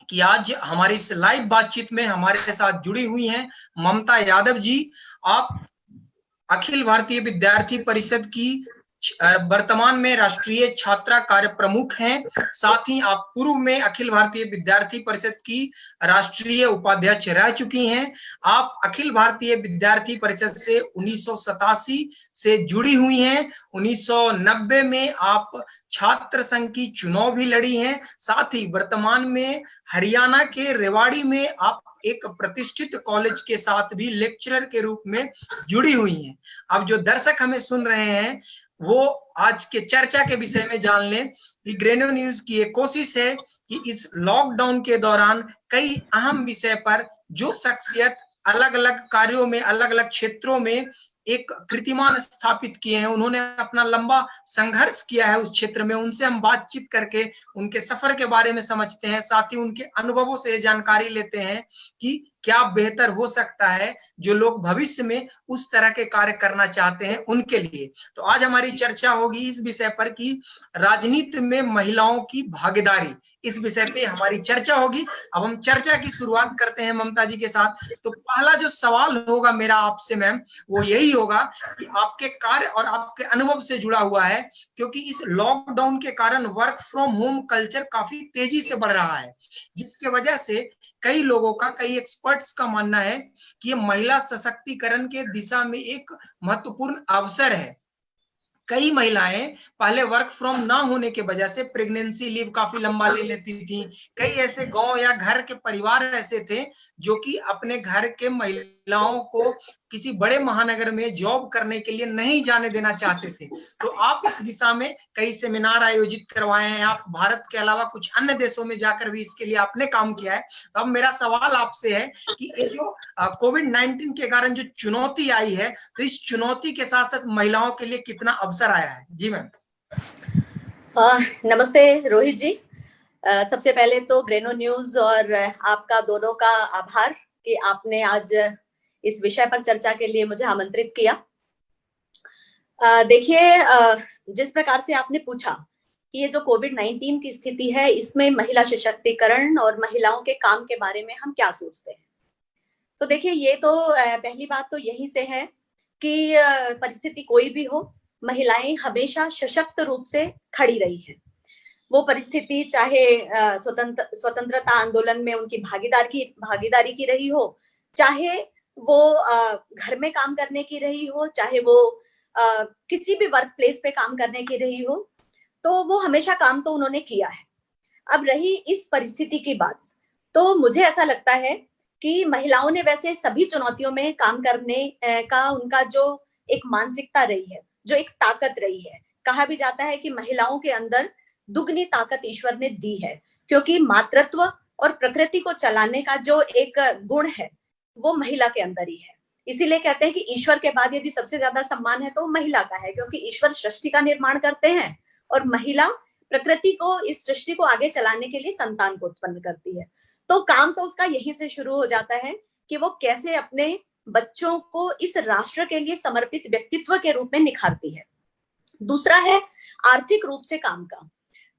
कि आज हमारी इस लाइव बातचीत में हमारे साथ जुड़ी हुई हैं ममता यादव जी। आप अखिल भारतीय विद्यार्थी परिषद की वर्तमान में राष्ट्रीय छात्रा कार्य प्रमुख हैं। साथ ही आप पूर्व में अखिल भारतीय विद्यार्थी परिषद की राष्ट्रीय उपाध्यक्ष रह चुकी हैं। आप अखिल भारतीय विद्यार्थी परिषद से 1987 से जुड़ी हुई हैं। 1990 में आप छात्र संघ की चुनाव भी लड़ी हैं। साथ ही वर्तमान में हरियाणा के रेवाड़ी में आप एक प्रतिष्ठित कॉलेज के साथ भी लेक्चरर के रूप में जुड़ी हुई हैं। अब जो दर्शक हमें सुन रहे हैं वो आज के चर्चा के विषय में जान लें कि ग्रेनो न्यूज की एक कोशिश है कि इस लॉकडाउन के दौरान कई अहम विषय पर जो शख्सियत अलग अलग कार्यों में अलग अलग क्षेत्रों में एक कीर्तिमान स्थापित किए हैं, उन्होंने अपना लंबा संघर्ष किया है उस क्षेत्र में, उनसे हम बातचीत करके उनके सफर के बारे में समझते हैं। साथ ही उनके अनुभवों से जानकारी लेते हैं कि क्या बेहतर हो सकता है जो लोग भविष्य में उस तरह के कार्य करना चाहते हैं उनके लिए। तो आज हमारी चर्चा होगी इस विषय पर कि राजनीति में महिलाओं की भागीदारी, इस विषय पे हमारी चर्चा होगी। अब हम चर्चा की शुरुआत करते हैं ममता जी के साथ। तो पहला जो सवाल होगा मेरा आपसे मैम वो यही होगा कि आपके कार्य और आपके अनुभव से जुड़ा हुआ है, क्योंकि इस लॉकडाउन के कारण वर्क फ्रॉम होम कल्चर काफी तेजी से बढ़ रहा है, जिसके वजह से कई लोगों का, कई एक्सपर्ट्स का मानना है कि ये महिला सशक्तिकरण के दिशा में एक महत्वपूर्ण अवसर है। कई महिलाएं पहले वर्क फ्रॉम ना होने के वजह से प्रेगनेंसी लीव काफी लंबा ले लेती थी। कई ऐसे गांव या घर के परिवार ऐसे थे जो कि अपने घर के महिलाओं को किसी बड़े महानगर में जॉब करने के लिए नहीं जाने देना चाहते थे। तो आप इस दिशा में कई सेमिनार आयोजित करवाए हैं, आप भारत के अलावा कुछ अन्य देशों में जाकर भी इसके लिए आपने काम किया है। तो अब मेरा सवाल आपसे है कि ये जो कोविड-19 के कारण जो चुनौती आई है, तो इस चुनौती के साथ साथ महिलाओं के लिए कितना अवसर आया है? जी मैम। नमस्ते रोहित जी। सबसे पहले तो ग्रेनो न्यूज और आपका दोनों का आभार कि आपने आज इस विषय पर चर्चा के लिए मुझे आमंत्रित किया। देखिए, जिस प्रकार से आपने पूछा कि ये जो कोविड-19 की स्थिति है, इसमें महिला सशक्तिकरण और महिलाओं के काम के बारे में हम क्या सोचते हैं। तो देखिए, ये तो पहली बात तो यही से है कि परिस्थिति कोई भी हो, महिलाएं हमेशा सशक्त रूप से खड़ी रही है। वो परिस्थिति चाहे स्वतंत्रता आंदोलन में उनकी भागीदारी की रही हो, चाहे वो घर में काम करने की रही हो, चाहे वो किसी भी वर्क प्लेस पे काम करने की रही हो, तो वो हमेशा काम तो उन्होंने किया है। अब रही इस परिस्थिति की बात, तो मुझे ऐसा लगता है कि महिलाओं ने वैसे सभी चुनौतियों में काम करने का उनका जो एक मानसिकता रही है, जो एक ताकत रही है। कहा भी जाता है कि महिलाओं के अंदर दुगनी ताकत ईश्वर ने दी है, क्योंकि मातृत्व और प्रकृति को चलाने का जो एक गुण है वो महिला के अंदर ही है। इसीलिए कहते हैं कि ईश्वर के बाद यदि सबसे ज्यादा सम्मान है तो महिला का है, क्योंकि ईश्वर सृष्टि का निर्माण करते हैं और महिला प्रकृति को, इस सृष्टि को आगे चलाने के लिए संतान को उत्पन्न करती है। तो काम तो उसका यहीं से शुरू हो जाता है कि वो कैसे अपने बच्चों को इस राष्ट्र के लिए समर्पित व्यक्तित्व के रूप में निखारती है। दूसरा है आर्थिक रूप से काम का।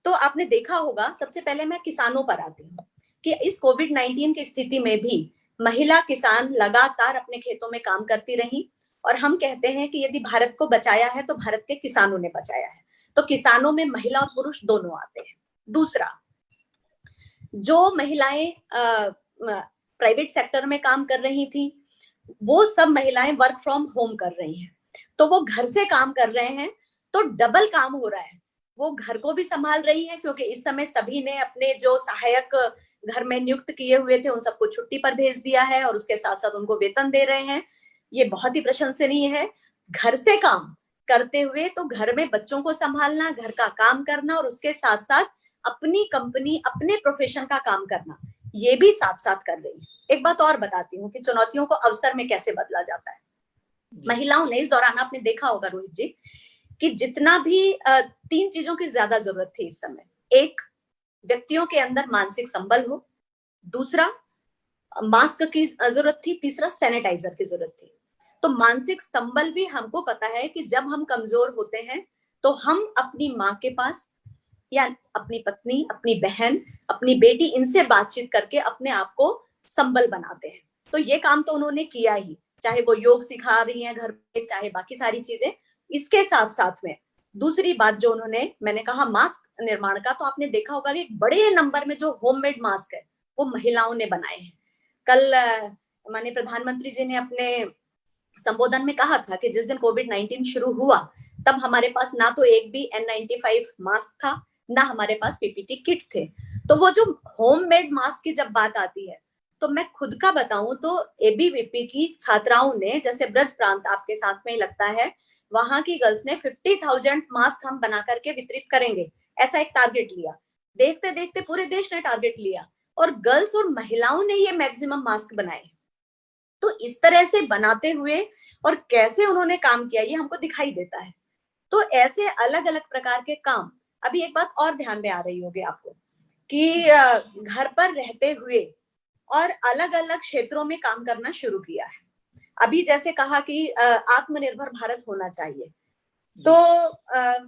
तो आपने देखा होगा, सबसे पहले मैं किसानों पर आती हूँ कि इस कोविड-19 की स्थिति में भी महिला किसान लगातार अपने खेतों में काम करती रही, और हम कहते हैं कि यदि भारत को बचाया है तो भारत के किसानों ने बचाया है। तो किसानों में महिला और पुरुष दोनों आते हैं। दूसरा, जो महिलाएं प्राइवेट सेक्टर में काम कर रही थी, वो सब महिलाएं वर्क फ्रॉम होम कर रही हैं। तो वो घर से काम कर रहे हैं, तो डबल काम हो रहा है। वो घर को भी संभाल रही है, क्योंकि इस समय सभी ने अपने जो सहायक घर में नियुक्त किए हुए थे उन सबको छुट्टी पर भेज दिया है, और उसके साथ साथ उनको वेतन दे रहे हैं। ये बहुत ही प्रशंसनीय है। घर से काम करते हुए तो घर में बच्चों को संभालना, घर का काम करना, और उसके साथ साथ अपनी कंपनी, अपने प्रोफेशन का काम करना, ये भी साथ साथ कर रही है। एक बात और बताती हूँ कि चुनौतियों को अवसर में कैसे बदला जाता है। महिलाओं ने इस दौरान, आपने देखा होगा रोहित जी, कि जितना भी 3 चीजों की ज्यादा जरूरत थी इस समय। एक, व्यक्तियों के अंदर मानसिक संबल हो। दूसरा, मास्क की जरूरत थी। तीसरा, सैनिटाइजर की जरूरत थी। तो मानसिक संबल भी हमको पता है कि जब हम कमजोर होते हैं तो हम अपनी माँ के पास, या अपनी पत्नी, अपनी बहन, अपनी बेटी, इनसे बातचीत करके अपने आप को संबल बनाते हैं। तो ये काम तो उन्होंने किया ही, चाहे वो योग सिखा रही हैं घर पे, चाहे बाकी सारी चीजें। इसके साथ साथ में दूसरी बात जो उन्होंने, मैंने कहा मास्क निर्माण का, तो आपने देखा होगा कि बड़े नंबर में जो होममेड मास्क है वो महिलाओं ने बनाए हैं। कल माननीय प्रधानमंत्री जी ने अपने संबोधन में कहा था कि जिस दिन कोविड-19 शुरू हुआ तब हमारे पास ना तो एक भी N95 मास्क था, ना हमारे पास पीपीटी किट थे। तो वो जो होममेड मास्क की जब बात आती है, तो मैं खुद का बताऊं तो एबीवीपी की छात्राओं ने, जैसे ब्रज प्रांत आपके साथ में ही लगता है, वहां की गर्ल्स ने 50,000 मास्क हम बना करके वितरित करेंगे, ऐसा एक टारगेट लिया। देखते देखते पूरे देश ने टारगेट लिया और गर्ल्स और महिलाओं ने ये मैक्सिमम मास्क बनाए। तो इस तरह से बनाते हुए और कैसे उन्होंने काम किया ये हमको दिखाई देता है। तो ऐसे अलग अलग प्रकार के काम। अभी एक बात और ध्यान में आ रही होगी आपको कि घर पर रहते हुए और अलग अलग क्षेत्रों में काम करना शुरू किया है। अभी जैसे कहा कि आत्मनिर्भर भारत होना चाहिए, तो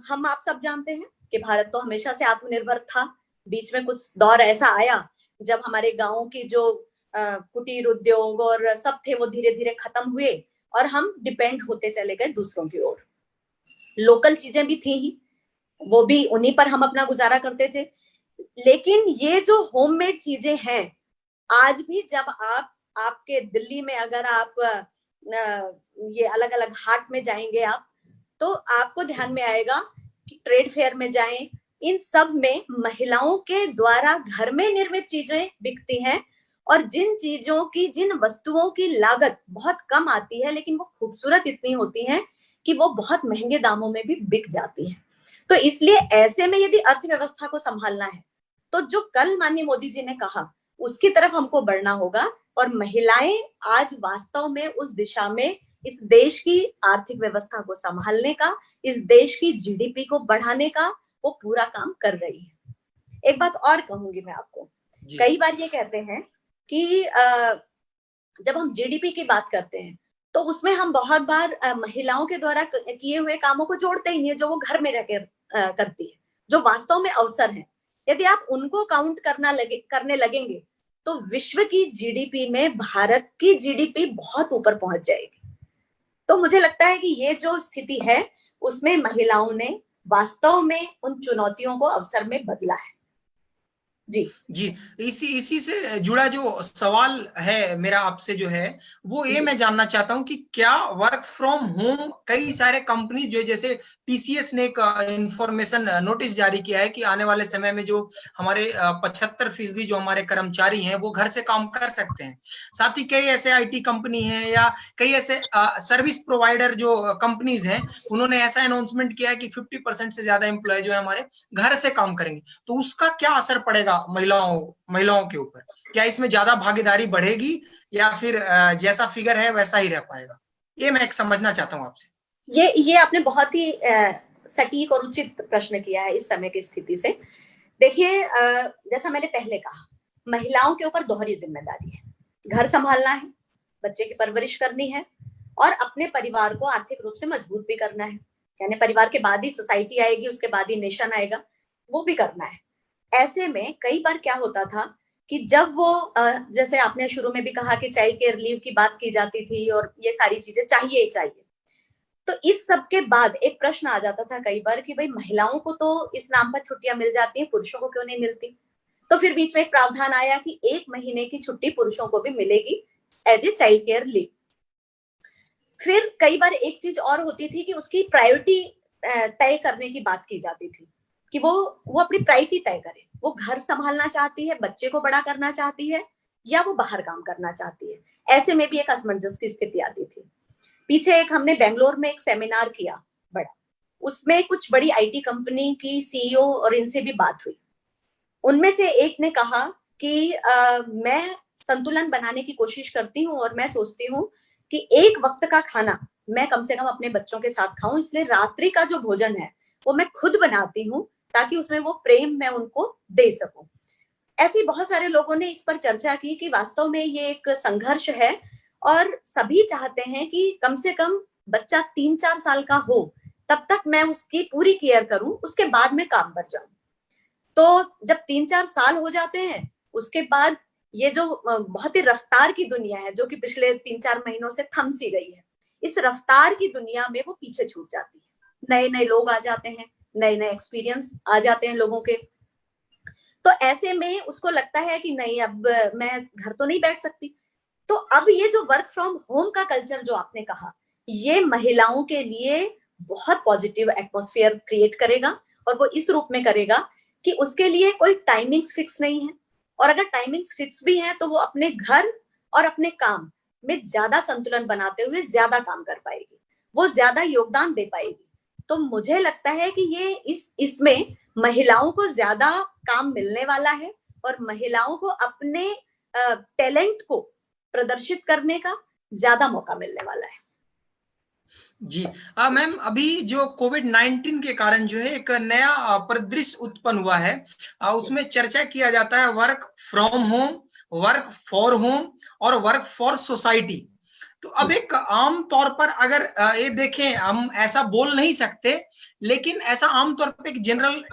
हम आप सब जानते हैं कि भारत तो हमेशा से आत्मनिर्भर था। बीच में कुछ दौर ऐसा आया जब हमारे गांवों की जो कुटीर उद्योग और सब थे वो धीरे धीरे खत्म हुए और हम डिपेंड होते चले गए दूसरों की ओर। लोकल चीजें भी थी ही, वो भी उन्हीं पर हम अपना गुजारा करते थे। लेकिन ये जो होममेड चीजें हैं, आज भी जब आपके दिल्ली में अगर आप ये अलग अलग हाट में जाएंगे आप, तो आपको ध्यान में आएगा कि ट्रेड फेयर में जाएं, इन सब में महिलाओं के द्वारा घर में निर्मित चीजें बिकती हैं और जिन चीजों की, जिन वस्तुओं की लागत बहुत कम आती है लेकिन वो खूबसूरत इतनी होती हैं कि वो बहुत महंगे दामों में भी बिक जाती है। तो इसलिए ऐसे में यदि अर्थव्यवस्था को संभालना है तो जो कल माननीय मोदी जी ने कहा उसकी तरफ हमको बढ़ना होगा और महिलाएं आज वास्तव में उस दिशा में इस देश की आर्थिक व्यवस्था को संभालने का, इस देश की जीडीपी को बढ़ाने का वो पूरा काम कर रही है। एक बात और कहूंगी मैं आपको, कई बार ये कहते हैं कि जब हम जीडीपी की बात करते हैं तो उसमें हम बहुत बार महिलाओं के द्वारा किए हुए कामों को जोड़ते ही नहीं है, जो वो घर में रहकर करती है, जो वास्तव में अवसर है। यदि आप उनको काउंट करने लगेंगे तो विश्व की जीडीपी में भारत की जीडीपी बहुत ऊपर पहुंच जाएगी। तो मुझे लगता है कि ये जो स्थिति है उसमें महिलाओं ने वास्तव में उन चुनौतियों को अवसर में बदला है। जी, इसी से जुड़ा जो सवाल है मेरा आपसे जो है वो ये मैं जानना चाहता हूं कि क्या वर्क फ्रॉम होम, कई सारे कंपनी जो जैसे टीसीएस ने एक इंफॉर्मेशन नोटिस जारी किया है कि आने वाले समय में जो हमारे 75% जो हमारे कर्मचारी हैं वो घर से काम कर सकते हैं। साथ ही कई ऐसे आईटी कंपनी हैं या कई ऐसे सर्विस प्रोवाइडर जो कंपनीज हैं, उन्होंने ऐसा अनाउंसमेंट किया है कि 50% से ज्यादा एम्प्लॉय जो है हमारे घर से काम करेंगे। तो उसका क्या असर पड़ेगा महिलाओं के ऊपर? क्या इसमें ज्यादा भागीदारी बढ़ेगी या फिर जैसा फिगर है वैसा ही रह पाएगा? ये मैं एक समझना चाहता हूं आपसे। ये आपने बहुत ही सटीक और उचित प्रश्न किया है इस समय की स्थिति से। देखिए, जैसा मैंने पहले कहा, महिलाओं के ऊपर दोहरी जिम्मेदारी है। घर संभालना है, बच्चे की परवरिश करनी है और अपने परिवार को आर्थिक रूप से मजबूत भी करना है। यानी परिवार के बाद ही सोसाइटी आएगी, उसके बाद ही नेशन आएगा, वो भी करना है। ऐसे में कई बार क्या होता था कि जब वो जैसे आपने शुरू में भी कहा कि चाइल्ड केयर लीव की बात की जाती थी और ये सारी चीजें चाहिए ही चाहिए, तो इस सब के बाद एक प्रश्न आ जाता था कई बार कि भाई महिलाओं को तो इस नाम पर छुट्टियां मिल जाती हैं, पुरुषों को क्यों नहीं मिलती? तो फिर बीच में एक प्रावधान आया कि 1 महीने की छुट्टी पुरुषों को भी मिलेगी as a child care leave. फिर कई बार एक चीज और होती थी कि उसकी प्रायोरिटी तय करने की बात की जाती थी कि वो अपनी प्रायोरिटी तय करे, वो घर संभालना चाहती है, बच्चे को बड़ा करना चाहती है या वो बाहर काम करना चाहती है। ऐसे में भी एक असमंजस की स्थिति आती थी। पीछे एक हमने बेंगलोर में एक सेमिनार किया बड़ा, उसमें कुछ बड़ी आईटी कंपनी की सीईओ और इनसे भी बात हुई। उनमें से एक ने कहा कि मैं संतुलन बनाने की कोशिश करती हूँ और मैं सोचती हूँ कि एक वक्त का खाना मैं कम से कम अपने बच्चों के साथ खाऊं, इसलिए रात्रि का जो भोजन है वो मैं खुद बनाती हूँ ताकि उसमें वो प्रेम मैं उनको दे सकूं। ऐसे बहुत सारे लोगों ने इस पर चर्चा की कि वास्तव में ये एक संघर्ष है और सभी चाहते हैं कि कम से कम बच्चा 3-4 साल का हो तब तक मैं उसकी पूरी केयर करूं, उसके बाद में काम पर जाऊं। तो जब 3-4 साल हो जाते हैं, उसके बाद ये जो बहुत ही रफ्तार की दुनिया है, जो कि पिछले 3-4 महीनों से थम सी गई है, इस रफ्तार की दुनिया में वो पीछे छूट जाती है। नए नए लोग आ जाते हैं, नए नए एक्सपीरियंस आ जाते हैं लोगों के, तो ऐसे में उसको लगता है कि नहीं, अब मैं घर तो नहीं बैठ सकती। तो अब ये जो वर्क फ्रॉम होम का कल्चर जो आपने कहा, ये महिलाओं के लिए बहुत पॉजिटिव एटमॉस्फेयर क्रिएट करेगा, और वो इस रूप में करेगा कि उसके लिए कोई टाइमिंग्स फिक्स नहीं है, और अगर टाइमिंग्स फिक्स भी हैं तो वो अपने घर और अपने काम में ज्यादा संतुलन बनाते हुए ज्यादा काम कर पाएगी, वो ज्यादा योगदान दे पाएगी। तो मुझे लगता है कि ये इसमें महिलाओं को ज्यादा काम मिलने वाला है, और महिलाओं को अपने टैलेंट को प्रदर्शित करने का ज्यादा मौका मिलने वाला है। जी मैम, अभी जो कोविड-19 के कारण जो है एक नया परिदृश्य उत्पन्न हुआ है, उसमें चर्चा किया जाता है work from home, work for home और वर्क फॉर सोसाइटी। तो अब एक आम तौर पर अगर ये देखें, हम ऐसा बोल नहीं सकते, लेकिन ऐसा आम तौर पर एक जनरल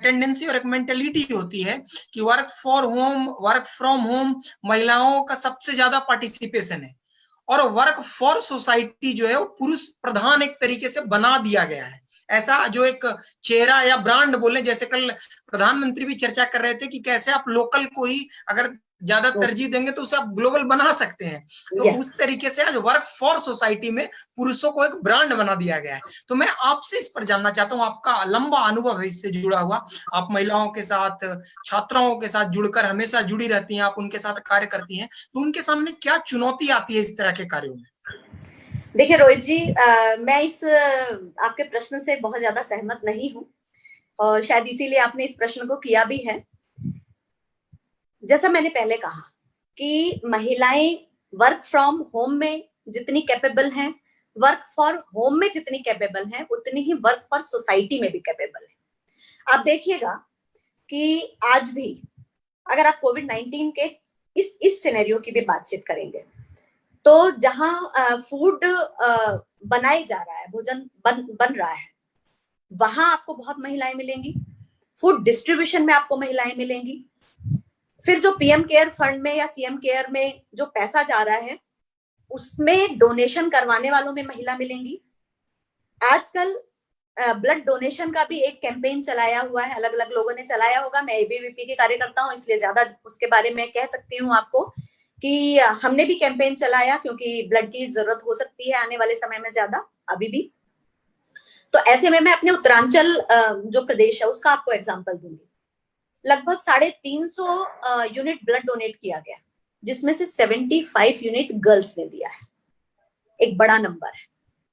टेंडेंसी और एक मेंटेलिटी होती है कि work for home, work from home महिलाओं का सबसे ज्यादा पार्टिसिपेशन है, और वर्क फॉर सोसाइटी जो है वो पुरुष प्रधान एक तरीके से बना दिया गया है। ऐसा जो एक चेहरा या ब्रांड बोले, जैसे कल प्रधानमंत्री भी चर्चा कर रहे थे कि कैसे आप लोकल को ही अगर ज्यादा तरजीह देंगे तो उसे आप ग्लोबल बना सकते हैं। तो उस तरीके से आज वर्क फॉर सोसाइटी में पुरुषों को एक ब्रांड बना दिया गया है। तो मैं आपसे इस पर जानना चाहता हूँ, आपका लंबा अनुभव है इससे जुड़ा हुआ, आप महिलाओं के साथ, छात्राओं के साथ जुड़कर हमेशा जुड़ी रहती हैं, आप उनके साथ कार्य करती हैं, तो उनके सामने क्या चुनौती आती है इस तरह के कार्यों में? देखिए रोहित जी, मैं इस आपके प्रश्न से बहुत ज्यादा सहमत नहीं हूँ, और शायद इसीलिए आपने इस प्रश्न को किया भी है। जैसा मैंने पहले कहा कि महिलाएं वर्क फ्रॉम होम में जितनी कैपेबल हैं, वर्क फॉर होम में जितनी कैपेबल हैं, उतनी ही वर्क फॉर सोसाइटी में भी कैपेबल है। आप देखिएगा कि आज भी अगर आप कोविड-19 के इस सिनेरियो की भी बातचीत करेंगे, तो जहां फूड बनाया जा रहा है, भोजन बन रहा है, वहां आपको बहुत महिलाएं मिलेंगी। फूड डिस्ट्रीब्यूशन में आपको महिलाएं मिलेंगी। फिर जो पीएम केयर फंड में या सीएम केयर में जो पैसा जा रहा है, उसमें डोनेशन करवाने वालों में महिला मिलेंगी। आजकल ब्लड डोनेशन का भी एक कैंपेन चलाया हुआ है, अलग अलग लोगों ने चलाया होगा। मैं एबीवीपी की कार्यकर्ता हूँ, इसलिए ज्यादा उसके बारे में कह सकती हूँ आपको कि हमने भी कैंपेन चलाया, क्योंकि ब्लड की जरूरत हो सकती है आने वाले समय में ज्यादा, अभी भी। तो ऐसे में मैं अपने उत्तरांचल जो प्रदेश है उसका आपको एग्जाम्पल दूंगी। लगभग 350 यूनिट ब्लड डोनेट किया गया, जिसमें से 75 यूनिट गर्ल्स ने दिया है। एक बड़ा नंबर है,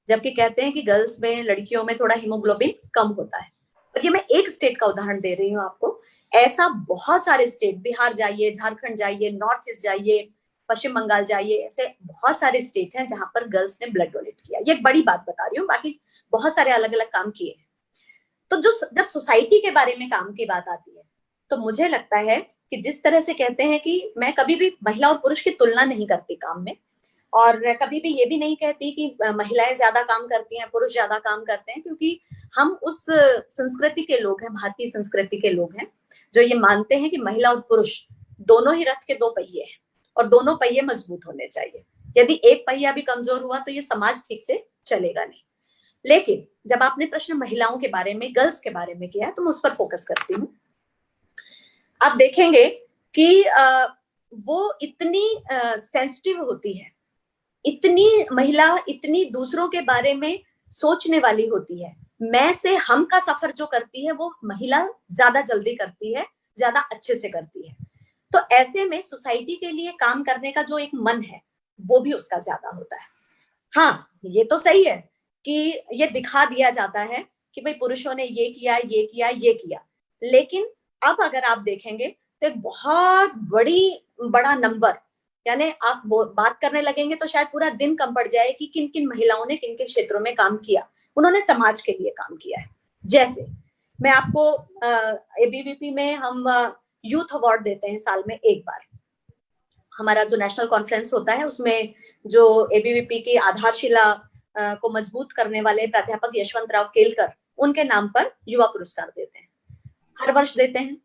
जबकि कहते हैं कि गर्ल्स में, लड़कियों में थोड़ा हीमोग्लोबिन कम होता है। और ये मैं एक स्टेट का उदाहरण दे रही हूँ आपको, ऐसा बहुत सारे स्टेट, बिहार जाइए, झारखंड जाइए, नॉर्थ ईस्ट जाइए, पश्चिम बंगाल जाइए, ऐसे बहुत सारे स्टेट हैं जहां पर गर्ल्स ने ब्लड डोनेट किया। ये एक बड़ी बात बता रही हूँ, बाकी बहुत सारे अलग अलग काम किए हैं। तो जब सोसाइटी के बारे में काम की बात आती है, तो मुझे लगता है कि जिस तरह से कहते हैं कि मैं कभी भी महिला और पुरुष की तुलना नहीं करती काम में, और कभी भी ये भी नहीं कहती कि महिलाएं ज्यादा काम करती हैं, पुरुष ज्यादा काम करते हैं, क्योंकि हम उस संस्कृति के लोग हैं, भारतीय संस्कृति के लोग हैं, जो ये मानते हैं कि महिला और पुरुष दोनों ही रथ के दो पहिए हैं, और दोनों पहिए मजबूत होने चाहिए। यदि एक पहिया भी कमजोर हुआ तो ये समाज ठीक से चलेगा नहीं। लेकिन जब आपने प्रश्न महिलाओं के बारे में, गर्ल्स के बारे में किया, तो मैं उस पर फोकस करती हूँ। आप देखेंगे कि वो इतनी सेंसिटिव होती है, इतनी महिला इतनी दूसरों के बारे में सोचने वाली होती है। मैं से हम का सफर जो करती है वो महिला ज्यादा जल्दी करती है, ज्यादा अच्छे से करती है। तो ऐसे में सोसाइटी के लिए काम करने का जो एक मन है वो भी उसका ज्यादा होता है। हाँ, ये तो सही है कि ये दिखा दिया जाता है कि भाई पुरुषों ने ये किया, ये किया, ये किया, लेकिन अब अगर आप देखेंगे तो एक बहुत बड़ा नंबर, यानी आप बात करने लगेंगे तो शायद पूरा दिन कम पड़ जाए कि किन किन महिलाओं ने किन किन क्षेत्रों में काम किया, उन्होंने समाज के लिए काम किया है। जैसे मैं आपको एबीवीपी में हम यूथ अवार्ड देते हैं साल में एक बार। हमारा जो नेशनल कॉन्फ्रेंस होता है उसमें जो एबीवीपी की आधारशिला को मजबूत करने वाले प्राध्यापक यशवंत राव केलकर, उनके नाम पर युवा पुरस्कार देते हैं, हर वर्ष देते हैं।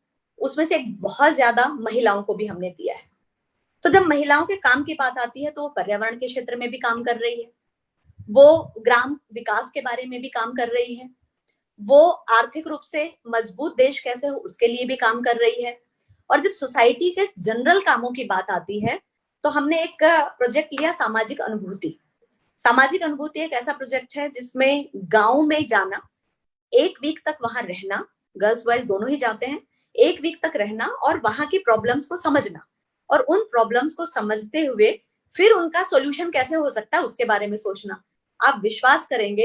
उसमें से एक बहुत ज्यादा महिलाओं को भी हमने दिया है। तो जब महिलाओं के काम की बात आती है तो वो पर्यावरण के क्षेत्र में भी काम कर रही है, वो ग्राम विकास के बारे में भी काम कर रही है, वो आर्थिक रूप से मजबूत देश कैसे हो उसके लिए भी काम कर रही है। और जब सोसाइटी के जनरल कामों की बात आती है तो हमने एक प्रोजेक्ट लिया, सामाजिक अनुभूति। सामाजिक अनुभूति एक ऐसा प्रोजेक्ट है जिसमें गांव में जाना, एक वीक तक वहां रहना, गर्ल्स बॉयज दोनों ही जाते हैं, एक वीक तक रहना और वहां की प्रॉब्लम्स को समझना, और उन प्रॉब्लम्स को समझते हुए फिर उनका सॉल्यूशन कैसे हो सकता है उसके बारे में सोचना। आप विश्वास करेंगे,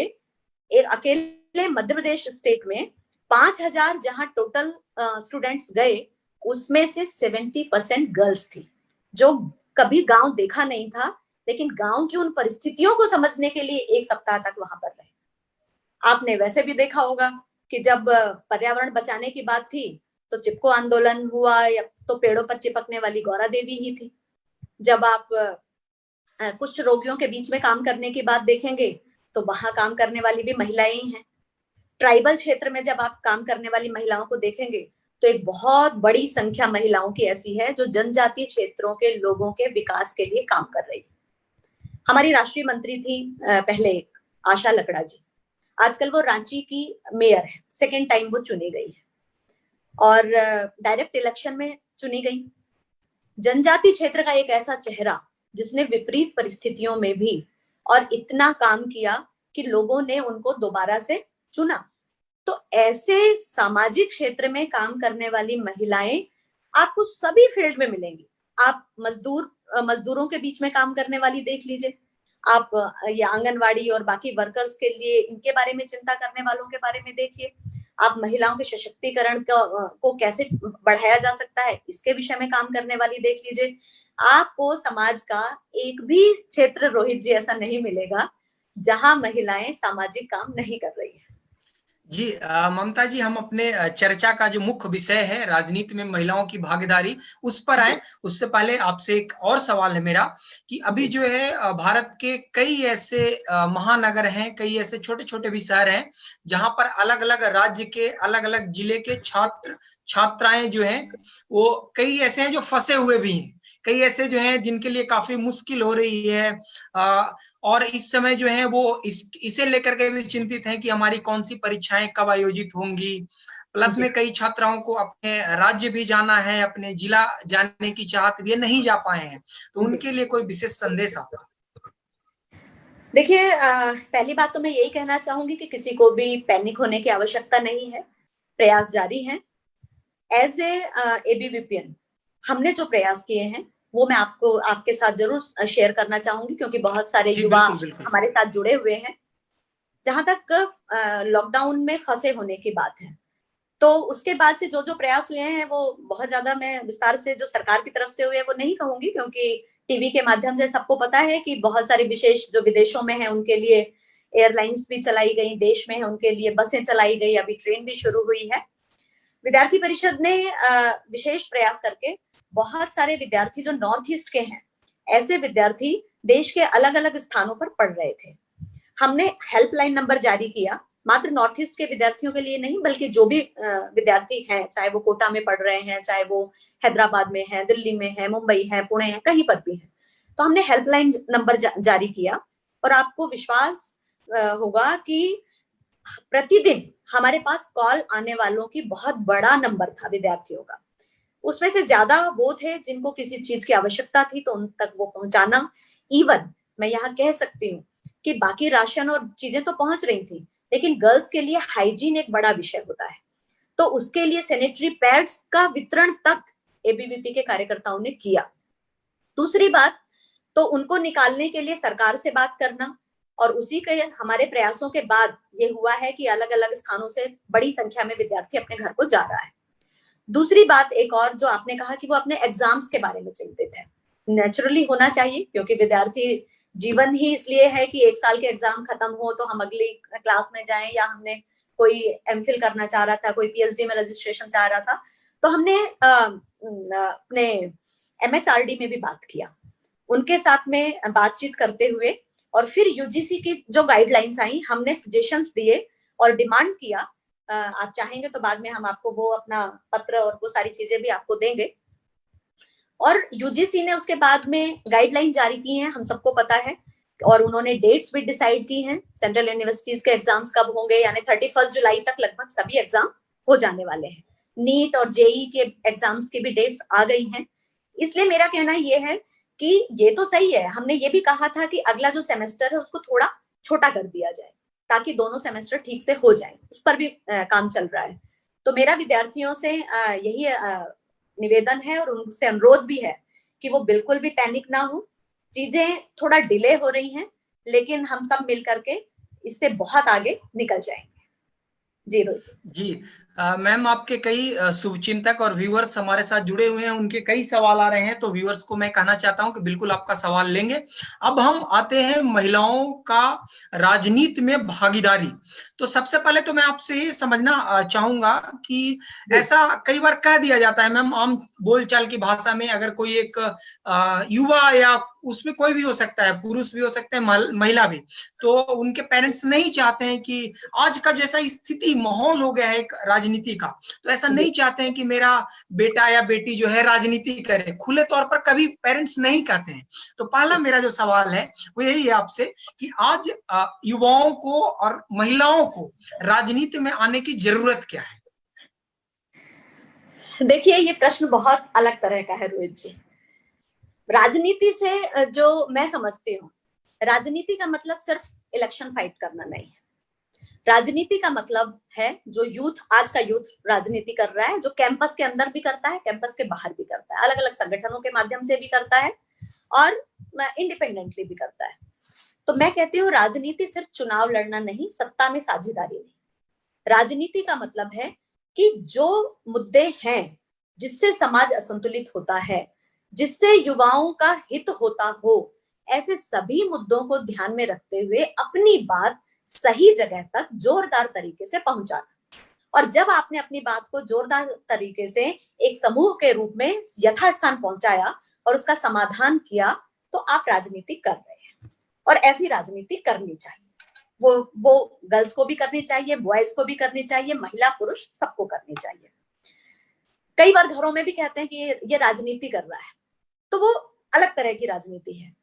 एक अकेले मध्य प्रदेश स्टेट में 5,000 जहां टोटल स्टूडेंट्स गए, उसमें से 70% गर्ल्स थी, जो कभी गांव देखा नहीं था, लेकिन गांव की उन परिस्थितियों को समझने के लिए एक सप्ताह तक वहां पर रहे। आपने वैसे भी देखा होगा कि जब पर्यावरण बचाने की बात थी तो चिपको आंदोलन हुआ, या तो पेड़ों पर चिपकने वाली गौरा देवी ही थी। जब आप कुष्ठ रोगियों के बीच में काम करने की बात देखेंगे तो वहां काम करने वाली भी महिलाएं ही हैं। ट्राइबल क्षेत्र में जब आप काम करने वाली महिलाओं को देखेंगे तो एक बहुत बड़ी संख्या महिलाओं की ऐसी है जो जनजातीय क्षेत्रों के लोगों के विकास के लिए काम कर रही है। हमारी राष्ट्रीय मंत्री थी पहले एक आशा लकड़ा जी, आजकल वो रांची की मेयर है, सेकेंड टाइम वो चुनी गई है और डायरेक्ट इलेक्शन में चुनी गई। जनजाति क्षेत्र का एक ऐसा चेहरा जिसने विपरीत परिस्थितियों में भी और इतना काम किया कि लोगों ने उनको दोबारा से चुना। तो ऐसे सामाजिक क्षेत्र में काम करने वाली महिलाएं आपको सभी फील्ड में मिलेंगी। आप मजदूरों के बीच में काम करने वाली देख लीजिए, आप ये आंगनवाड़ी और बाकी वर्कर्स के लिए इनके बारे में चिंता करने वालों के बारे में देखिए, आप महिलाओं के सशक्तिकरण को कैसे बढ़ाया जा सकता है इसके विषय में काम करने वाली देख लीजिए। आपको समाज का एक भी क्षेत्र, रोहित जी, ऐसा नहीं मिलेगा जहां महिलाएं सामाजिक काम नहीं कर रही है। जी ममता जी, हम अपने चर्चा का जो मुख्य विषय है राजनीति में महिलाओं की भागीदारी, उस पर आए। उससे पहले आपसे एक और सवाल है मेरा कि अभी जो है भारत के कई ऐसे महानगर हैं, कई ऐसे छोटे छोटे भी शहर हैं जहां पर अलग अलग राज्य के अलग अलग जिले के छात्र छात्राएं जो हैं वो कई ऐसे हैं जो फंसे हुए भी हैं, कई ऐसे जो हैं जिनके लिए काफी मुश्किल हो रही है और इस समय जो है वो इसे लेकर के भी चिंतित हैं कि हमारी कौन सी परीक्षाएं कब आयोजित होंगी। प्लस में कई छात्राओं को अपने राज्य भी जाना है, अपने जिला जाने की चाहत भी नहीं जा पाए हैं, तो उनके लिए कोई विशेष संदेश आपका? देखिए, पहली बात तो मैं यही कहना चाहूंगी कि किसी को भी पैनिक होने की आवश्यकता नहीं है, प्रयास जारी हैं। एज ए एबीवीपीएन हमने जो प्रयास किए हैं वो मैं आपके साथ जरूर शेयर करना चाहूंगी, क्योंकि बहुत सारे युवा हमारे साथ जुड़े हुए हैं। जहां तक लॉकडाउन में फंसे होने की बात है, तो उसके बाद से जो जो प्रयास हुए हैं वो बहुत ज्यादा मैं विस्तार से जो सरकार की तरफ से हुए वो नहीं कहूंगी, क्योंकि टीवी के माध्यम से सबको पता है कि बहुत सारे विशेष जो विदेशों में है उनके लिए एयरलाइंस भी चलाई गई, देश में है उनके लिए बसें चलाई गई, अभी ट्रेन भी शुरू हुई है। विद्यार्थी परिषद ने विशेष प्रयास करके बहुत सारे विद्यार्थी जो नॉर्थ ईस्ट के हैं, ऐसे विद्यार्थी देश के अलग अलग स्थानों पर पढ़ रहे थे, हमने हेल्पलाइन नंबर जारी किया, मात्र नॉर्थ ईस्ट के विद्यार्थियों के लिए नहीं बल्कि जो भी विद्यार्थी हैं, चाहे वो कोटा में पढ़ रहे हैं, चाहे वो हैदराबाद में है, दिल्ली में है, मुंबई है, पुणे है, कहीं पर भी है, तो हमने हेल्पलाइन नंबर जारी किया। और आपको विश्वास होगा कि प्रतिदिन हमारे पास कॉल आने वालों की बहुत बड़ा नंबर था विद्यार्थियों का। उसमें से ज्यादा वो थे जिनको किसी चीज की आवश्यकता थी तो उन तक वो पहुंचाना। इवन मैं यहाँ कह सकती हूँ कि बाकी राशन और चीजें तो पहुंच रही थी, लेकिन गर्ल्स के लिए हाइजीन एक बड़ा विषय होता है, तो उसके लिए सैनिटरी पैड्स का वितरण तक एबीवीपी के कार्यकर्ताओं ने किया। दूसरी बात, तो उनको निकालने के लिए सरकार से बात करना, और उसी के हमारे प्रयासों के बाद ये हुआ है कि अलग अलग स्थानों से बड़ी संख्या में विद्यार्थी अपने घर को जा रहा है। दूसरी बात एक और जो आपने कहा कि वो अपने एग्जाम्स के बारे में चिंतित है, नेचुरली होना चाहिए, क्योंकि विद्यार्थी जीवन ही इसलिए है कि एक साल के एग्जाम खत्म हो तो हम अगली क्लास में जाएं, या हमने कोई एमफिल करना चाह रहा था, कोई पीएचडी में रजिस्ट्रेशन चाह रहा था, तो हमने अपने एमएचआरडी में भी बात किया, उनके साथ में बातचीत करते हुए, और फिर यूजीसी की जो गाइडलाइंस आई हमने सजेशंस दिए और डिमांड किया आप चाहेंगे तो बाद में हम आपको वो अपना पत्र और वो सारी चीजें भी आपको देंगे। और यूजीसी ने उसके बाद में गाइडलाइन जारी की हैं, हम सबको पता है, और उन्होंने डेट्स भी डिसाइड की हैं। सेंट्रल यूनिवर्सिटीज के एग्जाम्स कब होंगे, यानी 31 जुलाई तक लगभग सभी एग्जाम हो जाने वाले हैं। नीट और जेई के एग्जाम्स की भी डेट्स आ गई हैं। इसलिए मेरा कहना ये है कि ये तो सही है, हमने ये भी कहा था कि अगला जो सेमेस्टर है उसको थोड़ा छोटा कर दिया जाए ताकि दोनों सेमेस्टर ठीक से हो जाए, उस पर भी काम चल रहा है। तो मेरा विद्यार्थियों से यही निवेदन है और उनसे अनुरोध भी है कि वो बिल्कुल भी पैनिक ना हो। चीजें थोड़ा डिले हो रही हैं, लेकिन हम सब मिल करके इससे बहुत आगे निकल जाएंगे। जी रोहित जी मैम, आपके कई शुभचिंतक और व्यूअर्स हमारे साथ जुड़े हुए हैं, उनके कई सवाल आ रहे हैं, तो व्यूअर्स को मैं कहना चाहता हूं कि बिल्कुल आपका सवाल लेंगे। अब हम आते हैं महिलाओं का राजनीति में भागीदारी। तो सबसे पहले तो मैं आपसे ये समझना चाहूंगा कि ऐसा कई बार कह दिया जाता है मैम, आम बोलचाल की भाषा में, अगर कोई एक युवा या उसमें कोई भी हो सकता है, पुरुष भी हो सकते हैं, महिला भी, तो उनके पेरेंट्स नहीं चाहते हैं कि आज का जैसा स्थिति माहौल हो गया है एक राजनीति का, तो ऐसा नहीं चाहते हैं कि मेरा बेटा या बेटी जो है राजनीति करे, खुले तौर पर कभी पेरेंट्स नहीं कहते हैं। तो पहला मेरा जो सवाल है वो यही है आपसे कि आज युवाओं को और महिलाओं को राजनीति में आने की जरूरत क्या है? देखिए, ये प्रश्न बहुत अलग तरह का है रोहित जी। राजनीति से जो मैं समझती हूँ, राजनीति का मतलब सिर्फ इलेक्शन फाइट करना नहीं है। राजनीति का मतलब है जो यूथ, आज का यूथ राजनीति कर रहा है, जो कैंपस के अंदर भी करता है, कैंपस के बाहर भी करता है, अलग अलग संगठनों के माध्यम से भी करता है और इंडिपेंडेंटली भी करता है। तो मैं कहती हूँ राजनीति सिर्फ चुनाव लड़ना नहीं, सत्ता में साझेदारी नहीं। राजनीति का मतलब है कि जो मुद्दे हैं जिससे समाज असंतुलित होता है, जिससे युवाओं का हित होता हो, ऐसे सभी मुद्दों को ध्यान में रखते हुए अपनी बात सही जगह तक जोरदार तरीके से पहुंचाना। और जब आपने अपनी बात को जोरदार तरीके से एक समूह के रूप में यथास्थान पहुंचाया और उसका समाधान किया, तो आप राजनीति कर रहे हैं। और ऐसी राजनीति करनी चाहिए, वो गर्ल्स को भी करनी चाहिए, बॉयज को भी करनी चाहिए, महिला पुरुष सबको करनी चाहिए। कई बार घरों में भी कहते हैं कि ये राजनीति कर रहा है, तो वो अलग तरह की राजनीति है।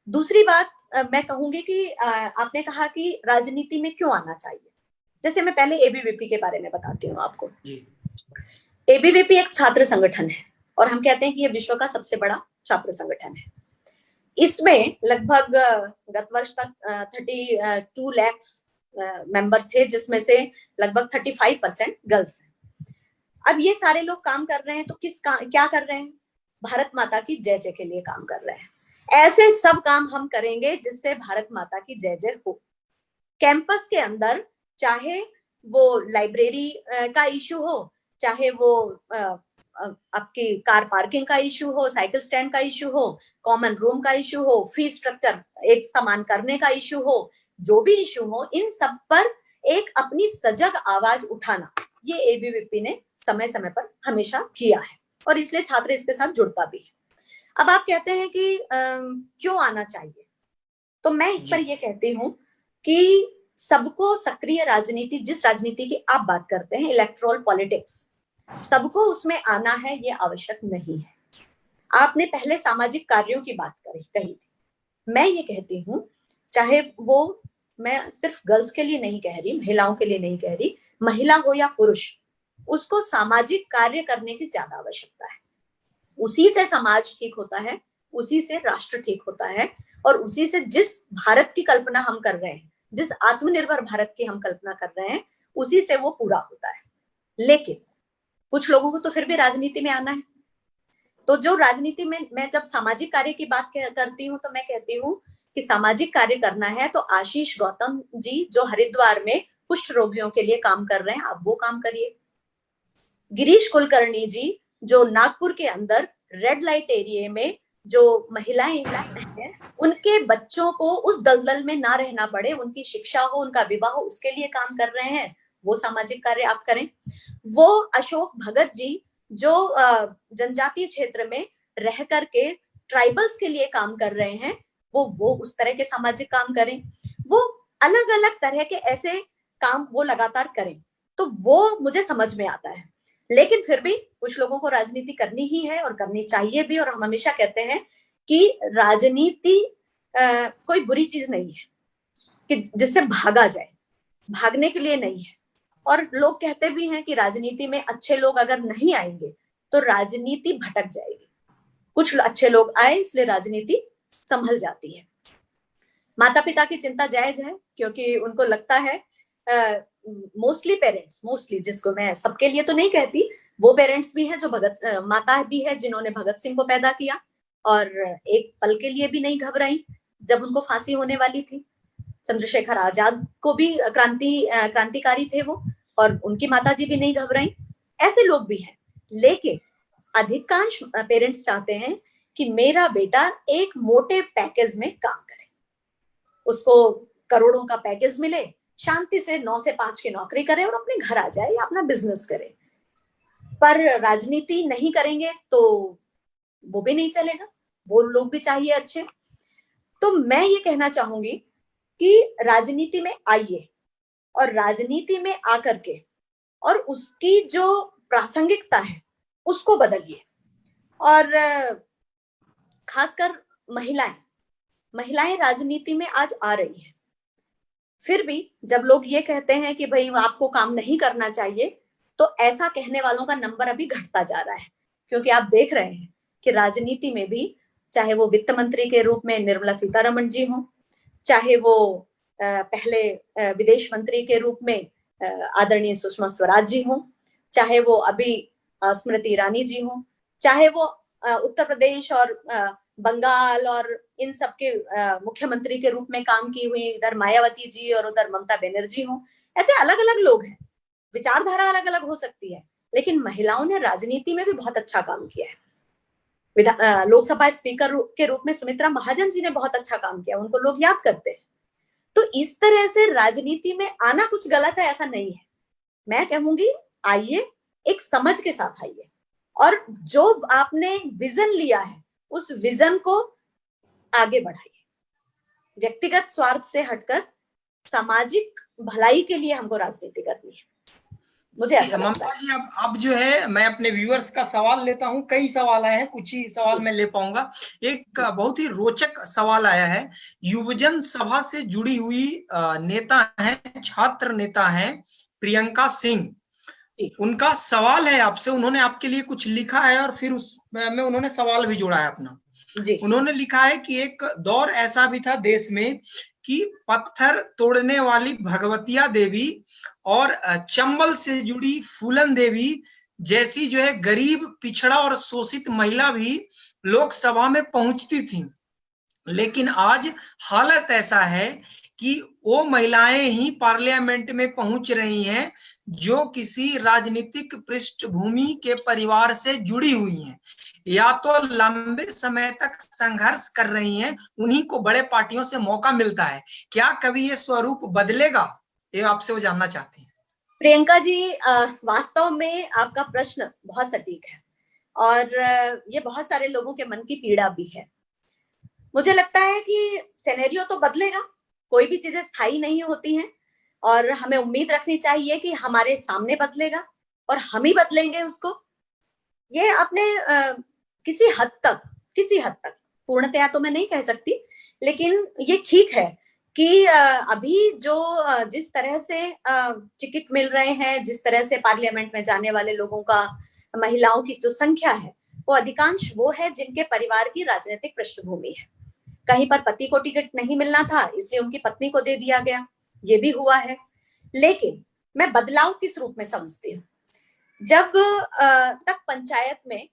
दूसरी बात मैं कहूंगी कि आपने कहा कि राजनीति में क्यों आना चाहिए। जैसे मैं पहले एबीवीपी के बारे में बताती हूँ आपको। एबीवीपी एक छात्र संगठन है और हम कहते हैं कि ये विश्व का सबसे बड़ा छात्र संगठन है। इसमें लगभग गत वर्ष तक 32 लाख मेंबर थे, जिसमें से लगभग 35% गर्ल्स हैं। अब ये सारे लोग काम कर रहे हैं, तो क्या कर रहे हैं? भारत माता की जय जय के लिए काम कर रहे हैं। ऐसे सब काम हम करेंगे जिससे भारत माता की जय जय हो। कैंपस के अंदर चाहे वो लाइब्रेरी का इशू हो, चाहे वो आपकी कार पार्किंग का इशू हो, साइकिल स्टैंड का इशू हो, कॉमन रूम का इशू हो, फीस स्ट्रक्चर एक समान करने का इशू हो, जो भी इशू हो, इन सब पर एक अपनी सजग आवाज उठाना, ये एबीवीपी ने समय समय पर हमेशा किया है और इसलिए छात्र इसके साथ जुड़ता भी है। अब आप कहते हैं कि क्यों आना चाहिए, तो मैं इस पर ये कहती हूँ कि सबको सक्रिय राजनीति, जिस राजनीति की आप बात करते हैं, इलेक्टोरल पॉलिटिक्स, सबको उसमें आना है, ये आवश्यक नहीं है। आपने पहले सामाजिक कार्यों की बात कही थी। मैं ये कहती हूँ, चाहे वो, मैं सिर्फ गर्ल्स के लिए नहीं कह रही, महिलाओं के लिए नहीं कह रही, महिला हो या पुरुष, उसको सामाजिक कार्य करने की ज्यादा आवश्यकता है। उसी से समाज ठीक होता है, उसी से राष्ट्र ठीक होता है और उसी से जिस भारत की कल्पना हम कर रहे हैं, जिस आत्मनिर्भर भारत की हम कल्पना कर रहे हैं, उसी से वो पूरा होता है। लेकिन कुछ लोगों को तो फिर भी राजनीति में आना है। तो जो राजनीति में, मैं जब सामाजिक कार्य की बात करती हूँ तो मैं कहती हूँ कि सामाजिक कार्य करना है तो आशीष गौतम जी जो हरिद्वार में कुष्ठ रोगियों के लिए काम कर रहे हैं, आप वो काम करिए। गिरीश कुलकर्णी जी जो नागपुर के अंदर रेड लाइट एरिया में जो महिलाएं हैं, उनके बच्चों को उस दलदल में ना रहना पड़े, उनकी शिक्षा हो, उनका विवाह हो, उसके लिए काम कर रहे हैं, वो सामाजिक कार्य आप करें। वो अशोक भगत जी जो जनजातीय क्षेत्र में रह करके ट्राइबल्स के लिए काम कर रहे हैं, वो उस तरह के सामाजिक काम करें। वो अलग अलग तरह के ऐसे काम वो लगातार करें। तो वो मुझे समझ में आता है। लेकिन फिर भी कुछ लोगों को राजनीति करनी ही है और करनी चाहिए भी, और हम हमेशा कहते हैं कि राजनीति कोई बुरी चीज नहीं है कि जिससे भागा जाए, भागने के लिए नहीं है। और लोग कहते भी हैं कि राजनीति में अच्छे लोग अगर नहीं आएंगे तो राजनीति भटक जाएगी। कुछ अच्छे लोग आए इसलिए राजनीति संभल जाती है। माता पिता की चिंता जायज है, क्योंकि उनको लगता है मोस्टली पेरेंट्स, मोस्टली, जिसको मैं सबके लिए तो नहीं कहती, वो पेरेंट्स भी हैं जो माता भी है जिन्होंने भगत सिंह को पैदा किया और एक पल के लिए भी नहीं घबराई जब उनको फांसी होने वाली थी। चंद्रशेखर आजाद को भी क्रांतिकारी थे वो, और उनकी माताजी भी नहीं घबराई। ऐसे लोग भी हैं, लेकिन अधिकांश पेरेंट्स चाहते हैं कि मेरा बेटा एक मोटे पैकेज में काम करे, उसको करोड़ों का पैकेज मिले, शांति से 9 से 5 की नौकरी करे और अपने घर आ जाए या अपना बिजनेस करे। पर राजनीति नहीं करेंगे तो वो भी नहीं चलेगा, वो लोग भी चाहिए अच्छे। तो मैं ये कहना चाहूंगी कि राजनीति में आइए और राजनीति में आकर के और उसकी जो प्रासंगिकता है उसको बदलिए। और खासकर महिलाएं राजनीति में आज आ रही हैं। फिर भी जब लोग ये कहते हैं कि भाई आपको काम नहीं करना चाहिए, तो ऐसा कहने वालों का नंबर अभी घटता जा रहा है, क्योंकि आप देख रहे हैं कि राजनीति में भी, चाहे वो वित्त मंत्री के रूप में निर्मला सीतारमण जी हों, चाहे वो पहले विदेश मंत्री के रूप में आदरणीय सुषमा स्वराज जी हों, चाहे वो अभी स्मृति ईरानी जी हों, चाहे वो उत्तर प्रदेश और बंगाल और इन सब के मुख्यमंत्री के रूप में काम की हुई इधर मायावती जी और उधर ममता बनर्जी हों, ऐसे अलग अलग लोग हैं। विचारधारा अलग अलग हो सकती है, लेकिन महिलाओं ने राजनीति में भी बहुत अच्छा काम किया है। लोकसभा स्पीकर के रूप में सुमित्रा महाजन जी ने बहुत अच्छा काम किया, उनको लोग याद करते हैं। तो इस तरह से राजनीति में आना कुछ गलत है ऐसा नहीं है। मैं कहूंगी आइए, एक समझ के साथ आइए, और जो आपने विजन लिया है उस विजन को आगे बढ़ाइए। व्यक्तिगत स्वार्थ से हटकर सामाजिक भलाई के लिए हमको राजनीति करनी है, मुझे ऐसा लगता है। ममता जी, अब जो है मैं अपने व्यूअर्स का सवाल लेता हूं। कई सवाल आए हैं, कुछ ही सवाल मैं ले पाऊंगा। एक बहुत ही रोचक सवाल आया है। युवजन सभा से जुड़ी हुई नेता है, छात्र नेता है प्रियंका सिंह। उनका सवाल है आपसे, उन्होंने आपके लिए कुछ लिखा है और फिर उसमें उन्होंने सवाल भी जोड़ा है अपना जी। उन्होंने लिखा है कि एक दौर ऐसा भी था देश में कि पत्थर तोड़ने वाली भगवतिया देवी और चंबल से जुड़ी फूलन देवी जैसी जो है गरीब, पिछड़ा और शोषित महिला भी लोकसभा में पहुंचती थी। लेकिन आज हालत ऐसा है कि वो महिलाएं ही पार्लियामेंट में पहुंच रही हैं जो किसी राजनीतिक पृष्ठभूमि के परिवार से जुड़ी हुई हैं, या तो लंबे समय तक संघर्ष कर रही हैं, उन्हीं को बड़े पार्टियों से मौका मिलता है। क्या कभी ये स्वरूप बदलेगा? ये आपसे वो जानना चाहते हैं। प्रियंका जी, वास्तव में आपका प्रश्न बहुत सटीक है और ये बहुत सारे लोगों के मन की पीड़ा भी है। मुझे लगता है कि सिनेरियो तो बदलेगा, कोई भी चीजें स्थायी नहीं होती हैं, और हमें उम्मीद रखनी चाहिए कि हमारे सामने बदलेगा और हम ही बदलेंगे उसको। ये आपने किसी हद तक, पूर्णतया तो मैं नहीं कह सकती, लेकिन ये ठीक है कि अभी जो जिस तरह से टिकट मिल रहे हैं, जिस तरह से पार्लियामेंट में जाने वाले लोगों का, महिलाओं की जो संख्या है, वो अधिकांश वो है जिनके परिवार की राजनीतिक पृष्ठभूमि है। कहीं पर पति को टिकट नहीं मिलना था इसलिए उनकी पत्नी को दे दिया गया, ये भी हुआ है। लेकिन मैं बदलाव किस रूप में समझती हूँ, जब तक पंचायत में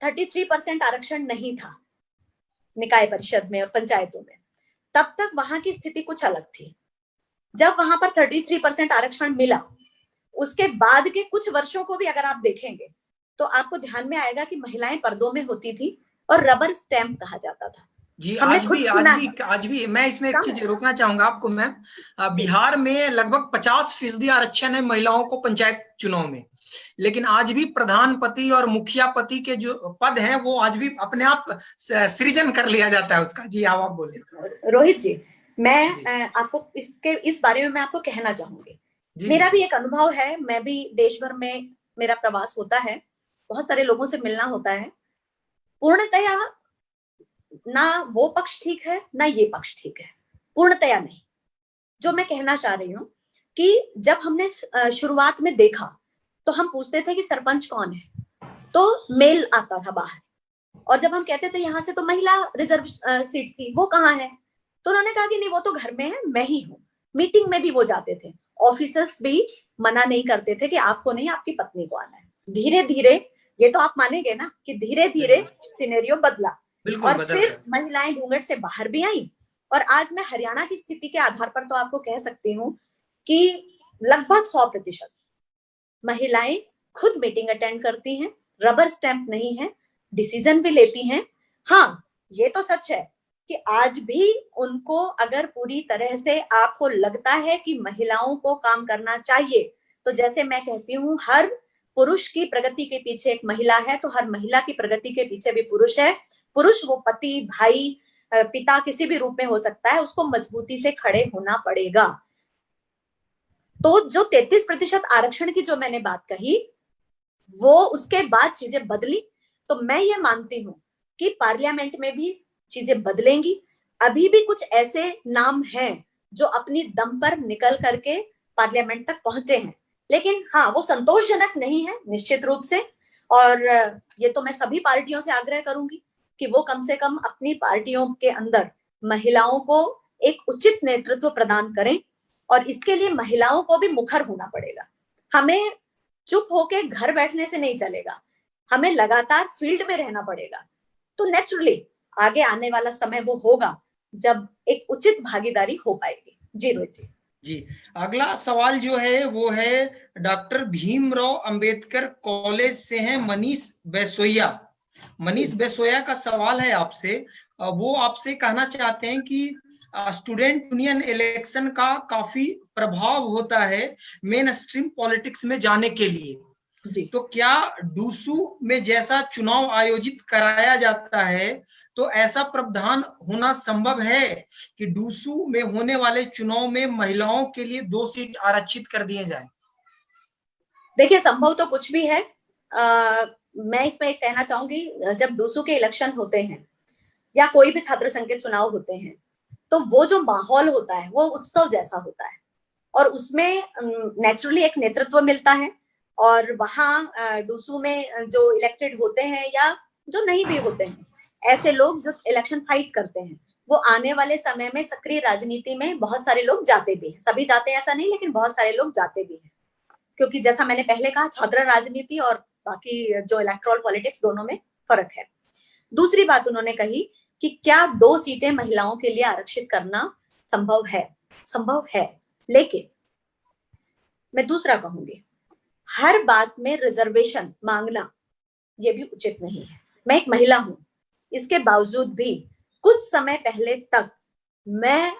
33% आरक्षण नहीं था निकाय परिषद में और पंचायतों में, तब तक वहां की स्थिति कुछ अलग थी। जब वहां पर 33% आरक्षण मिला, उसके बाद के कुछ वर्षों को भी अगर आप देखेंगे तो आपको ध्यान में आएगा कि महिलाएं पर्दों में होती थी और रबर स्टैंप कहा जाता था। जी, आज भी मैं इसमें एक चीज रोकना चाहूंगा आपको मैम। बिहार में लगभग 50% आरक्षण है महिलाओं को पंचायत चुनाव में, लेकिन आज भी प्रधानपति और मुखिया पति के जो पद हैं वो आज भी अपने आप सृजन कर लिया जाता है उसका। जी आप बोले। रोहित जी, मैं आपको इस बारे में मैं आपको कहना चाहूंगी मेरा भी एक अनुभव है, मैं भी देश भर में मेरा प्रवास होता है, बहुत सारे लोगों से मिलना होता है। पूर्णतया ना वो पक्ष ठीक है ना ये पक्ष ठीक है, पूर्णतया नहीं। जो मैं कहना चाह रही हूँ कि जब हमने शुरुआत में देखा तो हम पूछते थे कि सरपंच कौन है, तो मेल आता था बाहर, और जब हम कहते थे यहाँ से तो महिला रिजर्व सीट थी, वो कहाँ है, तो उन्होंने कहा कि नहीं वो तो घर में है, मैं ही हूँ। मीटिंग में भी वो जाते थे, ऑफिसर्स भी मना नहीं करते थे कि आपको नहीं, आपकी पत्नी को आना है। धीरे धीरे, ये तो आप मानेंगे ना कि धीरे धीरे सिनेरियो बदला, और फिर महिलाएं घूंघट से बाहर भी आई। और आज मैं हरियाणा की स्थिति के आधार पर तो आपको कह सकती हूँ कि लगभग 100% महिलाएं खुद मीटिंग अटेंड करती हैं, रबर स्टैंप नहीं है, डिसीजन भी लेती हैं। हाँ, ये तो सच है कि आज भी उनको अगर पूरी तरह से आपको लगता है कि महिलाओं को काम करना चाहिए, तो जैसे मैं कहती हूँ हर पुरुष की प्रगति के पीछे एक महिला है, तो हर महिला की प्रगति के पीछे भी पुरुष है। पुरुष वो पति, भाई, पिता किसी भी रूप में हो सकता है, उसको मजबूती से खड़े होना पड़ेगा। तो जो 33% आरक्षण की जो मैंने बात कही, वो उसके बाद चीजें बदली। तो मैं ये मानती हूँ कि पार्लियामेंट में भी चीजें बदलेंगी। अभी भी कुछ ऐसे नाम हैं जो अपनी दम पर निकल करके पार्लियामेंट तक पहुंचे हैं, लेकिन हाँ, वो संतोषजनक नहीं है निश्चित रूप से। और ये तो मैं सभी पार्टियों से आग्रह करूंगी कि वो कम से कम अपनी पार्टियों के अंदर महिलाओं को एक उचित नेतृत्व प्रदान करें, और इसके लिए महिलाओं को भी मुखर होना पड़ेगा। हमें चुप होके घर बैठने से नहीं चलेगा, हमें लगातार फील्ड में रहना पड़ेगा। तो नेचुरली आगे आने वाला समय वो होगा जब एक उचित भागीदारी हो पाएगी। जी रोहित जी। जी, अगला सवाल जो है वो है डॉक्टर भीमराव अंबेडकर कॉलेज से है मनीष बेसोया। मनीष बेसोया का सवाल है आपसे, वो आपसे कहना चाहते हैं कि स्टूडेंट यूनियन इलेक्शन का काफी प्रभाव होता है मेन स्ट्रीम पॉलिटिक्स में जाने के लिए जी। तो क्या डूसू में जैसा चुनाव आयोजित कराया जाता है तो ऐसा प्रावधान होना संभव है कि डूसू में होने वाले चुनाव में महिलाओं के लिए 2 सीट आरक्षित कर दिए जाएं? देखिए, संभव तो कुछ भी है। मैं इसमें एक कहना चाहूंगी, जब डूसू के इलेक्शन होते हैं या कोई भी छात्र संघ के चुनाव होते हैं, तो वो जो माहौल होता है वो उत्सव जैसा होता है, और उसमें नेचुरली एक नेतृत्व मिलता है। और वहाँ डूसू में जो इलेक्टेड होते हैं या जो नहीं भी होते हैं, ऐसे लोग जो इलेक्शन फाइट करते हैं, वो आने वाले समय में सक्रिय राजनीति में बहुत सारे लोग जाते भी हैं। सभी जाते हैं ऐसा नहीं, लेकिन बहुत सारे लोग जाते भी हैं, क्योंकि जैसा मैंने पहले कहा, छात्र राजनीति और बाकी जो इलेक्ट्रल पॉलिटिक्स, दोनों में फर्क है। दूसरी बात उन्होंने कही कि क्या 2 सीटें महिलाओं के लिए आरक्षित करना संभव है? संभव है, लेकिन मैं दूसरा कहूंगी, हर बात में रिजर्वेशन मांगना ये भी उचित नहीं है। मैं एक महिला हूं, इसके बावजूद भी कुछ समय पहले तक मैं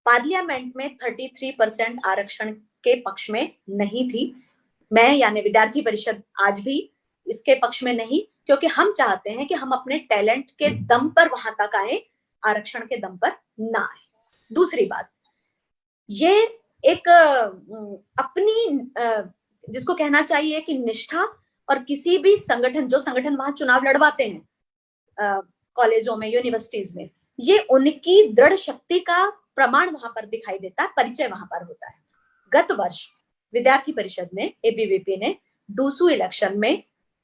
पार्लियामेंट में 33% आरक्षण के पक्ष में नहीं थी। मैं यानी विद्यार्थी परिषद आज भी इसके पक्ष में नहीं, क्योंकि हम चाहते हैं कि हम अपने टैलेंट के दम पर वहां तक आए, आरक्षण के दम पर ना आए। दूसरी बात, ये एक अपनी जिसको कहना चाहिए कि निष्ठा, और किसी भी संगठन, जो संगठन वहां चुनाव लड़वाते हैं कॉलेजों में, यूनिवर्सिटीज में, ये उनकी दृढ़ शक्ति का प्रमाण वहां पर दिखाई देता है, परिचय वहां पर होता है। गत वर्ष विद्यार्थी परिषद ने, एबीवीपी ने डूसू इलेक्शन में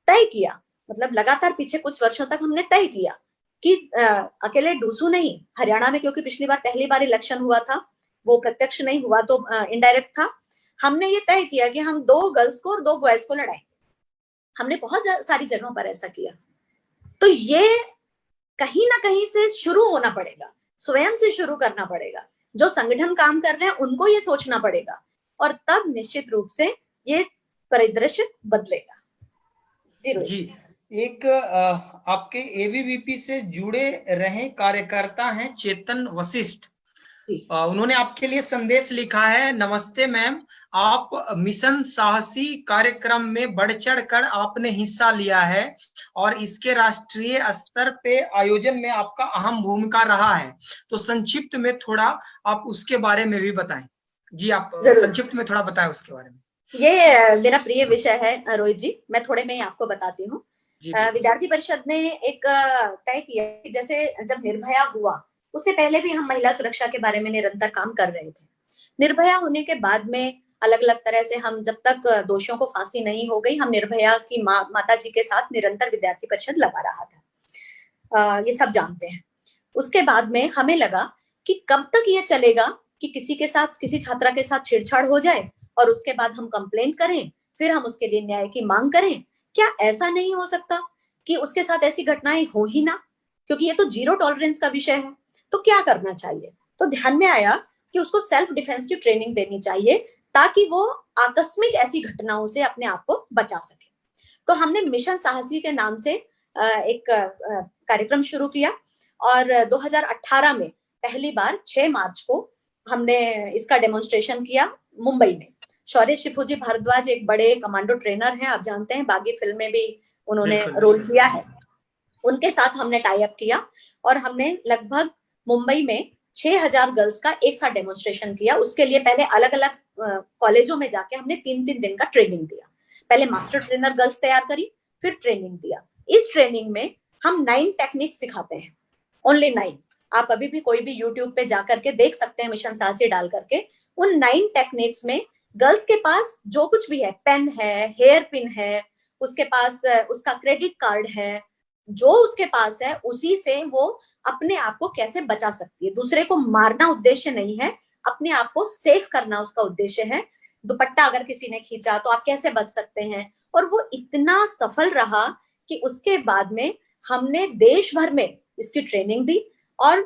तय किया, मतलब लगातार पीछे कुछ वर्षों तक हमने तय किया कि अकेले डूसू नहीं, हरियाणा में, क्योंकि पिछली बार पहली बार इलेक्शन हुआ था, वो प्रत्यक्ष नहीं हुआ तो इनडायरेक्ट था, हमने ये तय किया कि हम 2 गर्ल्स को और 2 बॉयज को लड़ाएंगे। हमने बहुत सारी जगहों पर ऐसा किया। तो ये कहीं ना कहीं से शुरू होना पड़ेगा, स्वयं से शुरू करना पड़ेगा। जो संगठन काम कर रहे हैं उनको ये सोचना पड़ेगा, और तब निश्चित रूप से ये परिदृश्य बदलेगा। जी, एक आपके एबीवीपी से जुड़े रहे कार्यकर्ता हैं चेतन वशिष्ठ, उन्होंने आपके लिए संदेश लिखा है। नमस्ते मैम, आप मिशन साहसी कार्यक्रम में बढ़ चढ़ कर आपने हिस्सा लिया है और इसके राष्ट्रीय स्तर पे आयोजन में आपका अहम भूमिका रहा है, तो संक्षिप्त में थोड़ा आप उसके बारे में भी बताएं। जी, आप संक्षिप्त में थोड़ा बताएं उसके बारे में। ये मेरा प्रिय विषय है रोहित जी, मैं थोड़े में ही आपको बताती हूँ। विद्यार्थी परिषद ने एक तय किया कि जैसे जब निर्भया हुआ उससे पहले भी हम महिला सुरक्षा के बारे में निरंतर काम कर रहे थे। निर्भया होने के बाद में अलग अलग तरह से हम, जब तक दोषियों को फांसी नहीं हो गई, हम निर्भया की माता जी के साथ निरंतर विद्यार्थी परिषद लगा रहा था। ये सब जानते हैं। उसके बाद में हमें लगा कि कब तक ये चलेगा कि किसी के साथ, किसी छात्रा के साथ छेड़छाड़ हो जाए और उसके बाद हम कंप्लेंट करें, फिर हम उसके लिए न्याय की मांग करें। क्या ऐसा नहीं हो सकता कि उसके साथ ऐसी घटनाएं हो ही ना, क्योंकि ये तो जीरो टॉलरेंस का विषय है। तो क्या करना चाहिए? तो ध्यान में आया कि उसको सेल्फ डिफेंस की ट्रेनिंग देनी चाहिए ताकि वो आकस्मिक ऐसी घटनाओं से अपने आप को बचा सके। तो हमने मिशन साहसी के नाम से एक कार्यक्रम शुरू किया और 2018 में पहली बार 6 मार्च को हमने इसका डेमोन्स्ट्रेशन किया मुंबई में। शौर्य शिफूजी भारद्वाज एक बड़े कमांडो ट्रेनर हैं, आप जानते हैं, बागी फिल्म में भी उन्होंने रोल किया है। उनके साथ हमने टाई अप किया और हमने लगभग मुंबई में 6000 गर्ल्स का एक साथ डेमोन्स्ट्रेशन किया। उसके लिए पहले अलग अलग कॉलेजों में जाके हमने 3-3 दिन का ट्रेनिंग दिया। पहले मास्टर ट्रेनर गर्ल्स तैयार करी, फिर ट्रेनिंग दिया। इस ट्रेनिंग में हम 9 टेक्निक सिखाते हैं, ओनली 9। आप अभी भी कोई भी यूट्यूब पे जाकर के देख सकते हैं, मिशन साहसी डाल करके। उन 9 टेक्निक्स में गर्ल्स के पास जो कुछ भी है, पेन है, हेयर पिन है, उसके पास उसका क्रेडिट कार्ड है, जो उसके पास है उसी से वो अपने आप को कैसे बचा सकती है। दूसरे को मारना उद्देश्य नहीं है, अपने आप को सेफ करना उसका उद्देश्य है। दुपट्टा अगर किसी ने खींचा तो आप कैसे बच सकते हैं। और वो इतना सफल रहा कि उसके बाद में हमने देश भर में इसकी ट्रेनिंग दी और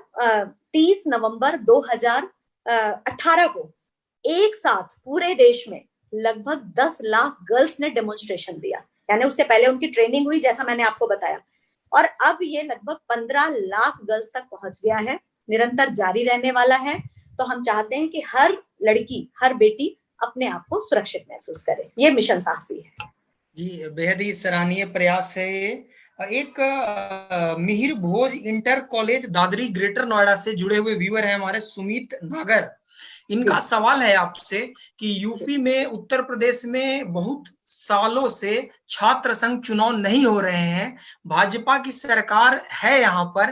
30 नवंबर 2018 को एक साथ पूरे देश में लगभग 10 लाख गर्ल्स ने डेमोन्स्ट्रेशन दिया। यानी उससे पहले उनकी ट्रेनिंग हुई, जैसा मैंने आपको बताया, और अब ये लगभग 15 लाख गर्ल्स तक पहुंच गया है, निरंतर जारी रहने वाला है। तो हम चाहते हैं कि हर लड़की, हर बेटी अपने आप को सुरक्षित महसूस करे। ये मिशन साहसी है। जी, बेहद ही सराहनीय प्रयास है ये। एक Mihir Bhoj inter college Dadri greater Noida से जुड़े हुए व्यूअर हैं हमारे सुमित नागर। इनका सवाल है आपसे कि यूपी में, उत्तर प्रदेश में बहुत सालों से छात्र संघ चुनाव नहीं हो रहे हैं, भाजपा की सरकार है यहाँ पर,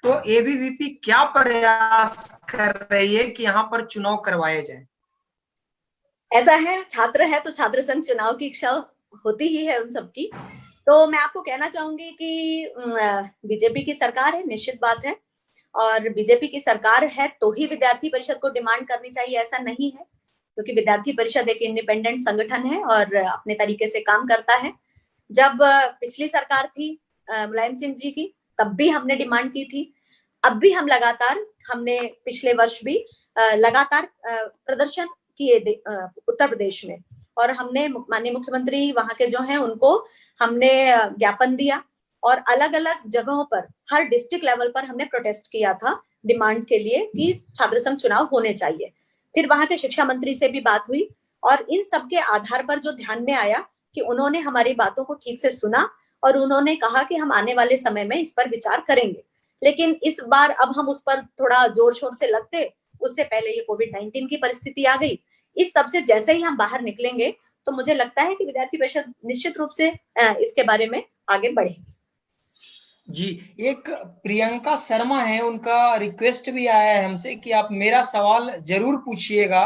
तो एबीवीपी क्या प्रयास कर रही है कि यहाँ पर चुनाव करवाए जाए? ऐसा है, छात्र है तो छात्र संघ चुनाव की इच्छा होती ही है उन सबकी। तो मैं आपको कहना चाहूंगी कि बीजेपी की सरकार है, निश्चित बात है, और बीजेपी की सरकार है तो ही विद्यार्थी परिषद को डिमांड करनी चाहिए, ऐसा नहीं है, क्योंकि विद्यार्थी परिषद एक इंडिपेंडेंट संगठन है और अपने तरीके से काम करता है। जब पिछली सरकार थी मुलायम सिंह जी की, तब भी हमने डिमांड की थी। अब भी हम लगातार, हमने पिछले वर्ष भी लगातार प्रदर्शन किए उत्तर प्रदेश में, और हमने माननीय मुख्यमंत्री वहां के जो हैं उनको हमने ज्ञापन दिया और अलग अलग जगहों पर, हर डिस्ट्रिक्ट लेवल पर हमने प्रोटेस्ट किया था डिमांड के लिए कि छात्र संघ चुनाव होने चाहिए। फिर वहां के शिक्षा मंत्री से भी बात हुई और इन सब के आधार पर जो ध्यान में आया कि उन्होंने हमारी बातों को ठीक से सुना और उन्होंने कहा कि हम आने वाले समय में इस पर विचार करेंगे। लेकिन इस बार अब हम उस पर थोड़ा जोर शोर से लगते, उससे पहले ये कोविड-19 की परिस्थिति आ गई। इस सब से जैसे ही हम बाहर निकलेंगे तो मुझे लगता है कि विद्यार्थी परिषद निश्चित रूप से इसके बारे में आगे बढ़ेगी। जी, एक प्रियंका शर्मा है, उनका रिक्वेस्ट भी आया है हमसे कि आप मेरा सवाल जरूर पूछिएगा।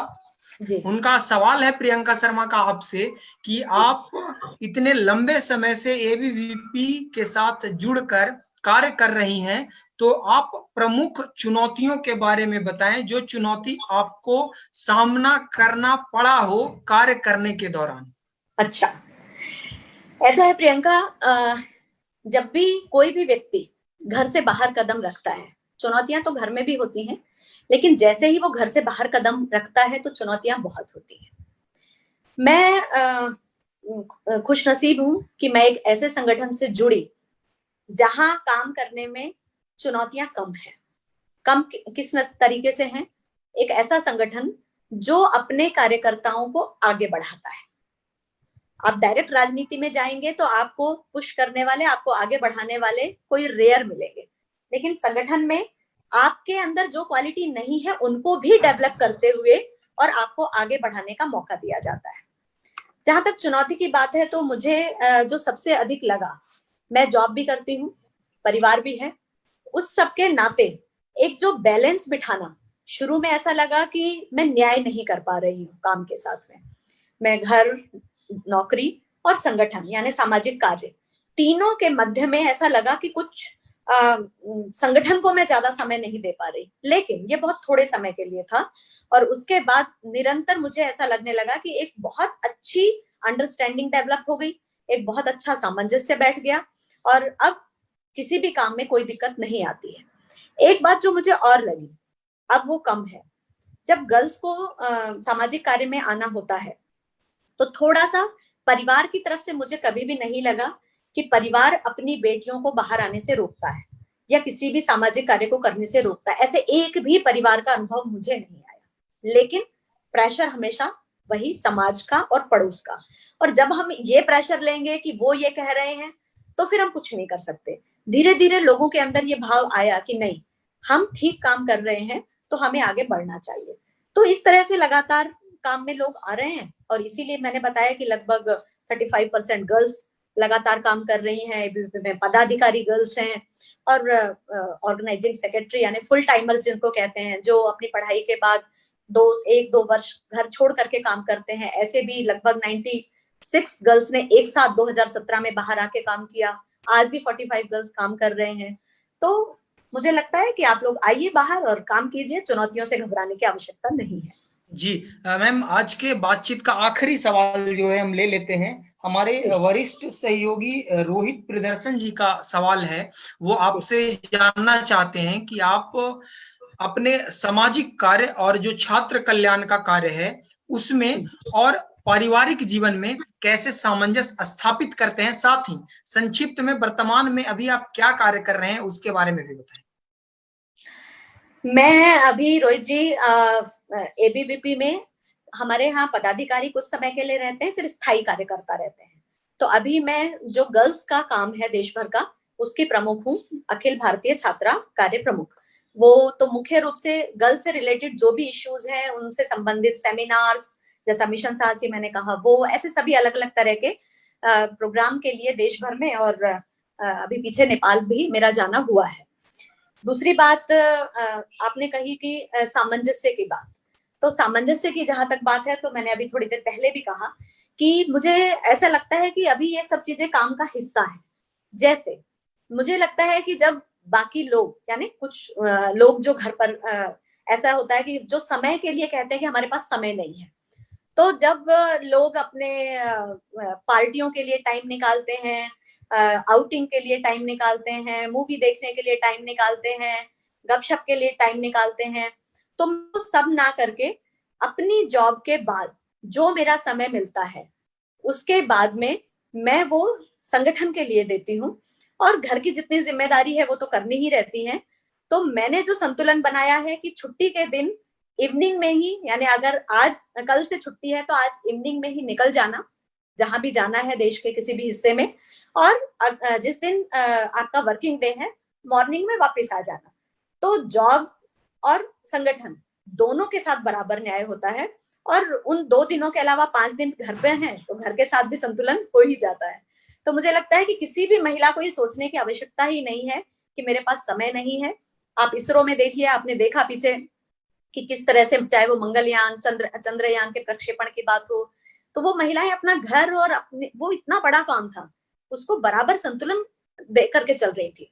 उनका सवाल है प्रियंका शर्मा का आपसे कि आप इतने लंबे समय से एबीवीपी के साथ जुड़कर कार्य कर रही हैं, तो आप प्रमुख चुनौतियों के बारे में बताएं, जो चुनौती आपको सामना करना पड़ा हो कार्य करने के दौरान। अच्छा, ऐसा है प्रियंका, जब भी कोई भी व्यक्ति घर से बाहर कदम रखता है, चुनौतियां तो घर में भी होती हैं, लेकिन जैसे ही वो घर से बाहर कदम रखता है तो चुनौतियां बहुत होती हैं। मैं खुशनसीब हूं कि मैं एक ऐसे संगठन से जुड़ी जहां काम करने में चुनौतियां कम है। कम किस तरीके से हैं? एक ऐसा संगठन जो अपने कार्यकर्ताओं को आगे बढ़ाता है। आप डायरेक्ट राजनीति में जाएंगे तो आपको पुश करने वाले, आपको आगे बढ़ाने वाले कोई रेयर मिलेंगे, लेकिन संगठन में आपके अंदर जो क्वालिटी नहीं है उनको भी डेवलप करते हुए और आपको आगे बढ़ाने का मौका दिया जाता है। जहां तक चुनौती की बात है, तो मुझे जो सबसे अधिक लगा, मैं जॉब भी करती हूँ, परिवार भी है, उस सबके नाते एक जो बैलेंस बिठाना, शुरू में ऐसा लगा कि मैं न्याय नहीं कर पा रही हूँ काम के साथ में। मैं घर, नौकरी और संगठन यानी सामाजिक कार्य, तीनों के मध्य में ऐसा लगा कि कुछ संगठन को मैं ज्यादा समय नहीं दे पा रही, लेकिन ये बहुत थोड़े समय के लिए था। और उसके बाद निरंतर मुझे ऐसा लगने लगा कि एक बहुत अच्छी अंडरस्टैंडिंग डेवलप हो गई, एक बहुत अच्छा सामंजस्य बैठ गया, और अब किसी भी काम में कोई दिक्कत नहीं आती है। एक बात जो मुझे और लगी, अब वो कम है। जब गर्ल्स को सामाजिक कार्य में आना होता है, तो थोड़ा सा परिवार की तरफ से मुझे कभी भी नहीं लगा कि परिवार अपनी बेटियों को बाहर आने से रोकता है या किसी भी सामाजिक कार्य को करने से रोकता है। ऐसे एक भी परिवार का अनुभव मुझे नहीं आया, लेकिन प्रेशर हमेशा वही समाज का और पड़ोस का। और जब हम ये प्रेशर लेंगे कि वो ये कह रहे हैं, तो फिर हम कुछ नहीं कर सकते। धीरे धीरे लोगों के अंदर ये भाव आया कि नहीं, हम ठीक काम कर रहे हैं, तो हमें आगे बढ़ना चाहिए। तो इस तरह से लगातार काम में लोग आ रहे हैं, और इसीलिए मैंने बताया कि लगभग 35% गर्ल्स लगातार काम कर रही हैं। एबीवीपी में पदाधिकारी गर्ल्स हैं, और ऑर्गेनाइजिंग सेक्रेटरी यानी फुल टाइमर्स जिनको कहते हैं, जो अपनी पढ़ाई के बाद 1-2 वर्ष घर छोड़ करके काम करते हैं, ऐसे भी लगभग 96 गर्ल्स ने एक साथ 2017 में बाहर आके काम किया। आज भी 45 गर्ल्स काम कर रहे हैं। तो मुझे लगता है कि आप लोग आइए बाहर और काम कीजिए, चुनौतियों से घबराने की आवश्यकता नहीं है। जी मैम, आज के बातचीत का आखिरी सवाल जो है हम ले लेते हैं। हमारे वरिष्ठ सहयोगी रोहित प्रियदर्शन जी का सवाल है, वो आपसे जानना चाहते हैं कि आप अपने सामाजिक कार्य और जो छात्र कल्याण का कार्य है उसमें और पारिवारिक जीवन में कैसे सामंजस्य स्थापित करते हैं। साथ ही संक्षिप्त में वर्तमान में अभी आप क्या कार्य कर रहे हैं उसके बारे में भी बताएं। मैं अभी रोहित जी एबीवीपी में, हमारे यहाँ पदाधिकारी कुछ समय के लिए रहते हैं, फिर स्थायी कार्यकर्ता रहते हैं। तो अभी मैं जो गर्ल्स का काम है देश भर का, उसकी प्रमुख हूँ, अखिल भारतीय छात्रा कार्य प्रमुख। वो तो मुख्य रूप से गर्ल्स से रिलेटेड जो भी इश्यूज हैं उनसे संबंधित सेमिनार्स, जैसा मिशन साहसी मैंने कहा, वो ऐसे सभी अलग अलग तरह के प्रोग्राम के लिए देश भर में, और अभी पीछे नेपाल भी मेरा जाना हुआ है। दूसरी बात आपने कही कि सामंजस्य की बात, तो सामंजस्य की जहां तक बात है, तो मैंने अभी थोड़ी देर पहले भी कहा कि मुझे ऐसा लगता है कि अभी ये सब चीजें काम का हिस्सा है। जैसे मुझे लगता है कि जब बाकी लोग, यानी कुछ लोग जो घर पर ऐसा होता है कि जो समय के लिए कहते हैं कि हमारे पास समय नहीं है, तो जब लोग अपने पार्टियों के लिए टाइम निकालते हैं, आउटिंग के लिए टाइम निकालते हैं, मूवी देखने के लिए टाइम निकालते हैं, गपशप के लिए टाइम निकालते हैं, तो सब ना करके अपनी जॉब के बाद जो मेरा समय मिलता है उसके बाद में मैं वो संगठन के लिए देती हूँ, और घर की जितनी जिम्मेदारी है वो तो करनी ही रहती है। तो मैंने जो संतुलन बनाया है कि छुट्टी के दिन इवनिंग में ही, यानी अगर आज कल से छुट्टी है तो आज इवनिंग में ही निकल जाना जहां भी जाना है देश के किसी भी हिस्से में, और जिस दिन आपका वर्किंग डे है मॉर्निंग में वापस आ जाना। तो जॉब और संगठन दोनों के साथ बराबर न्याय होता है, और उन 2 दिनों के अलावा 5 दिन घर पे हैं तो घर के साथ भी संतुलन हो ही जाता है। तो मुझे लगता है कि किसी भी महिला को ये सोचने की आवश्यकता ही नहीं है कि मेरे पास समय नहीं है। आप इसरो में देखिए, आपने देखा पीछे कि किस तरह से, चाहे वो मंगलयान, चंद्रयान के प्रक्षेपण की बात हो, तो वो महिलाएं अपना घर और अपने, वो इतना बड़ा काम था, उसको बराबर संतुलन दे करके चल रही थी।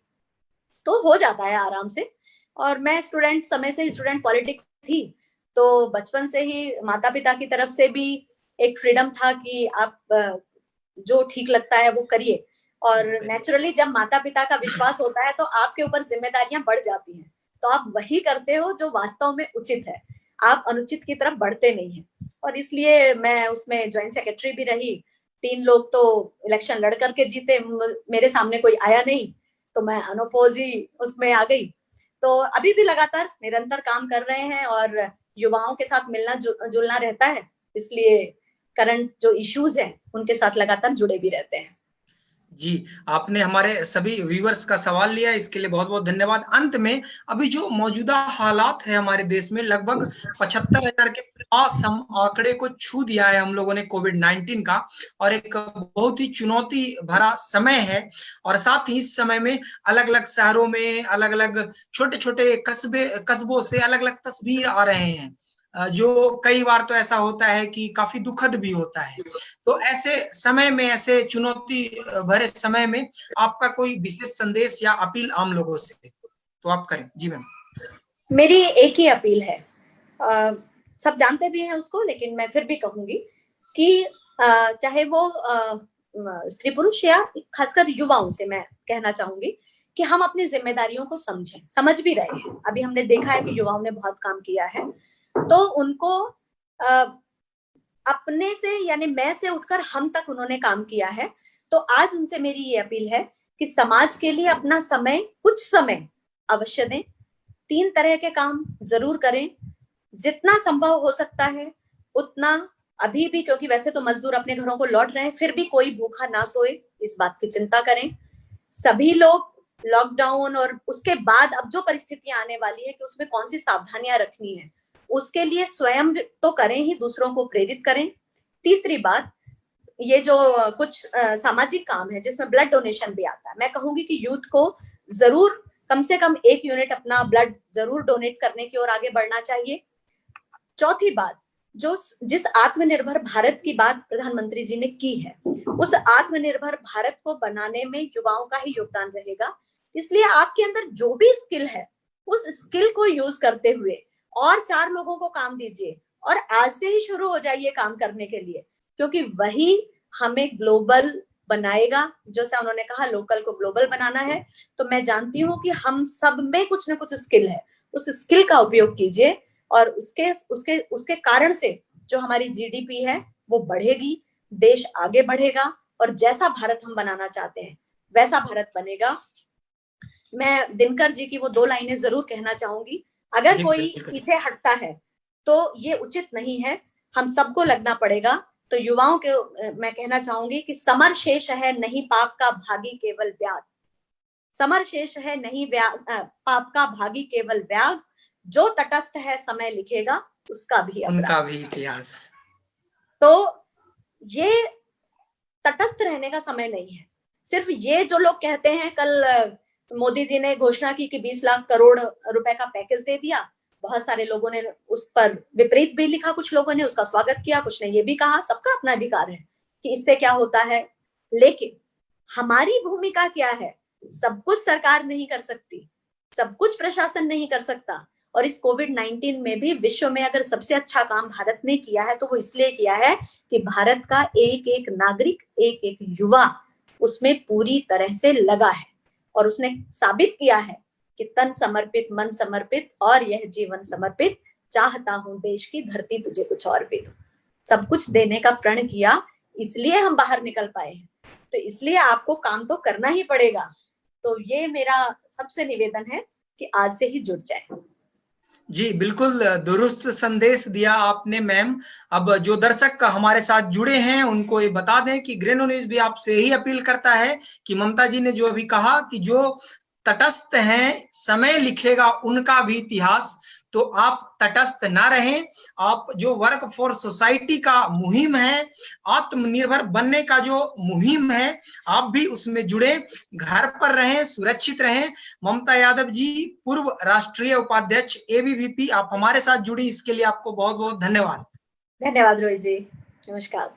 तो हो जाता है आराम से। और मैं स्टूडेंट, समय से ही स्टूडेंट पॉलिटिक्स थी, तो बचपन से ही माता पिता की तरफ से भी एक फ्रीडम था कि आप जो ठीक लगता है वो करिए। और नेचुरली जब माता पिता का विश्वास होता है तो आपके ऊपर जिम्मेदारियां बढ़ जाती हैं, तो आप वही करते हो जो वास्तव में उचित है, आप अनुचित की तरफ बढ़ते नहीं हैं। और इसलिए मैं उसमें ज्वाइंट सेक्रेटरी भी रही। 3 लोग तो इलेक्शन लड़ करके जीते, मेरे सामने कोई आया नहीं, तो मैं अनोपोज ही उसमें आ गई। तो अभी भी लगातार निरंतर काम कर रहे हैं, और युवाओं के साथ मिलना जुलना रहता है, इसलिए करंट जो इश्यूज हैं उनके साथ लगातार जुड़े भी रहते हैं। जी, आपने हमारे सभी व्यूअर्स का सवाल लिया, इसके लिए बहुत-बहुत धन्यवाद। अंत में अभी जो मौजूदा हालात है हमारे देश में, लगभग 75,000 के पास हम आंकड़े को छू दिया है हम लोगों ने कोविड-19 का, और एक बहुत ही चुनौती भरा समय है। और साथ ही इस समय में अलग-अलग शहरों में, अलग-अलग छोटे-छोटे कस्बों से अलग-अलग तस्वीर आ रहे हैं, जो कई बार तो ऐसा होता है कि काफ़ी दुखद भी होता है। तो ऐसे समय में, ऐसे चुनौती भरे समय में आपका कोई विशेष संदेश या अपील आम लोगों से तो आप करें। जी मैम। मेरी एक ही अपील है, सब जानते भी हैं उसको, लेकिन मैं फिर भी कहूंगी कि चाहे वो स्त्री पुरुष या खासकर युवाओं से मैं कहना चाहूंगी कि हम अपनी जिम्मेदारियों को समझें, समझ भी रहे हैं। अभी हमने देखा है कि युवाओं ने बहुत काम किया है, तो उनको अपने से यानी मैं से उठकर हम तक उन्होंने काम किया है। तो आज उनसे मेरी ये अपील है कि समाज के लिए अपना समय, कुछ समय अवश्य दें। 3 तरह के काम जरूर करें, जितना संभव हो सकता है उतना। अभी भी, क्योंकि वैसे तो मजदूर अपने घरों को लौट रहे हैं, फिर भी कोई भूखा ना सोए, इस बात की चिंता करें। सभी लोग लॉकडाउन और उसके बाद अब जो परिस्थितियां आने वाली है कि उसमें कौन सी सावधानियां रखनी है, उसके लिए स्वयं तो करें ही, दूसरों को प्रेरित करें। तीसरी बात, ये जो कुछ सामाजिक काम है जिसमें ब्लड डोनेशन भी आता है, मैं कहूंगी कि यूथ को जरूर कम से कम 1 यूनिट अपना ब्लड जरूर डोनेट करने की ओर आगे बढ़ना चाहिए। चौथी बात, जिस आत्मनिर्भर भारत की बात प्रधानमंत्री जी ने की है, उस आत्मनिर्भर भारत को बनाने में युवाओं का ही योगदान रहेगा। इसलिए आपके अंदर जो भी स्किल है, उस स्किल को यूज करते हुए और 4 लोगों को काम दीजिए, और आज से ही शुरू हो जाइए काम करने के लिए, क्योंकि वही हमें ग्लोबल बनाएगा। जैसे उन्होंने कहा लोकल को ग्लोबल बनाना है, तो मैं जानती हूँ कि हम सब में कुछ ना कुछ स्किल है, उस स्किल का उपयोग कीजिए, और उसके कारण से जो हमारी जीडीपी है वो बढ़ेगी, देश आगे बढ़ेगा, और जैसा भारत हम बनाना चाहते हैं वैसा भारत बनेगा। मैं दिनकर जी की वो 2 लाइनें जरूर कहना चाहूंगी, अगर कोई पीछे हटता है तो ये उचित नहीं है, हम सबको लगना पड़ेगा। तो युवाओं के मैं कहना चाहूंगी कि समर शेष है नहीं पाप का भागी केवल व्याग, समर शेष है नहीं पाप का भागी केवल व्याग, जो तटस्थ है समय लिखेगा उसका भी अपराध, उनका भी इतिहास। तो ये तटस्थ रहने का समय नहीं है। सिर्फ ये जो लोग कहते हैं, कल मोदी जी ने घोषणा की कि 20 लाख करोड़ रुपए का पैकेज दे दिया, बहुत सारे लोगों ने उस पर विपरीत भी लिखा, कुछ लोगों ने उसका स्वागत किया, कुछ ने ये भी कहा, सबका अपना अधिकार है कि इससे क्या होता है। लेकिन हमारी भूमिका क्या है? सब कुछ सरकार नहीं कर सकती, सब कुछ प्रशासन नहीं कर सकता, और इस कोविड-19 में भी विश्व में अगर सबसे अच्छा काम भारत ने किया है तो वो इसलिए किया है कि भारत का एक एक नागरिक, एक एक युवा उसमें पूरी तरह से लगा है, और उसने साबित किया है कि तन समर्पित, मन समर्पित और यह जीवन समर्पित, चाहता हूं देश की धरती तुझे कुछ और भी दो। सब कुछ देने का प्रण किया, इसलिए हम बाहर निकल पाए हैं, तो इसलिए आपको काम तो करना ही पड़ेगा। तो ये मेरा सबसे निवेदन है कि आज से ही जुट जाए। जी, बिल्कुल दुरुस्त संदेश दिया आपने मैम। अब जो दर्शक हमारे साथ जुड़े हैं उनको ये बता दें कि ग्रेनो न्यूज भी आपसे यही अपील करता है कि ममता जी ने जो अभी कहा कि जो तटस्थ हैं, समय लिखेगा उनका भी इतिहास, तो आप तटस्थ ना रहें। आप जो वर्क फॉर सोसाइटी का मुहिम है, आत्मनिर्भर बनने का जो मुहिम है, आप भी उसमें जुड़े, घर पर रहें, सुरक्षित रहें। ममता यादव जी, पूर्व राष्ट्रीय उपाध्यक्ष एबीवीपी, आप हमारे साथ जुड़ी, इसके लिए आपको बहुत बहुत धन्यवाद। धन्यवाद रोहित जी, नमस्कार।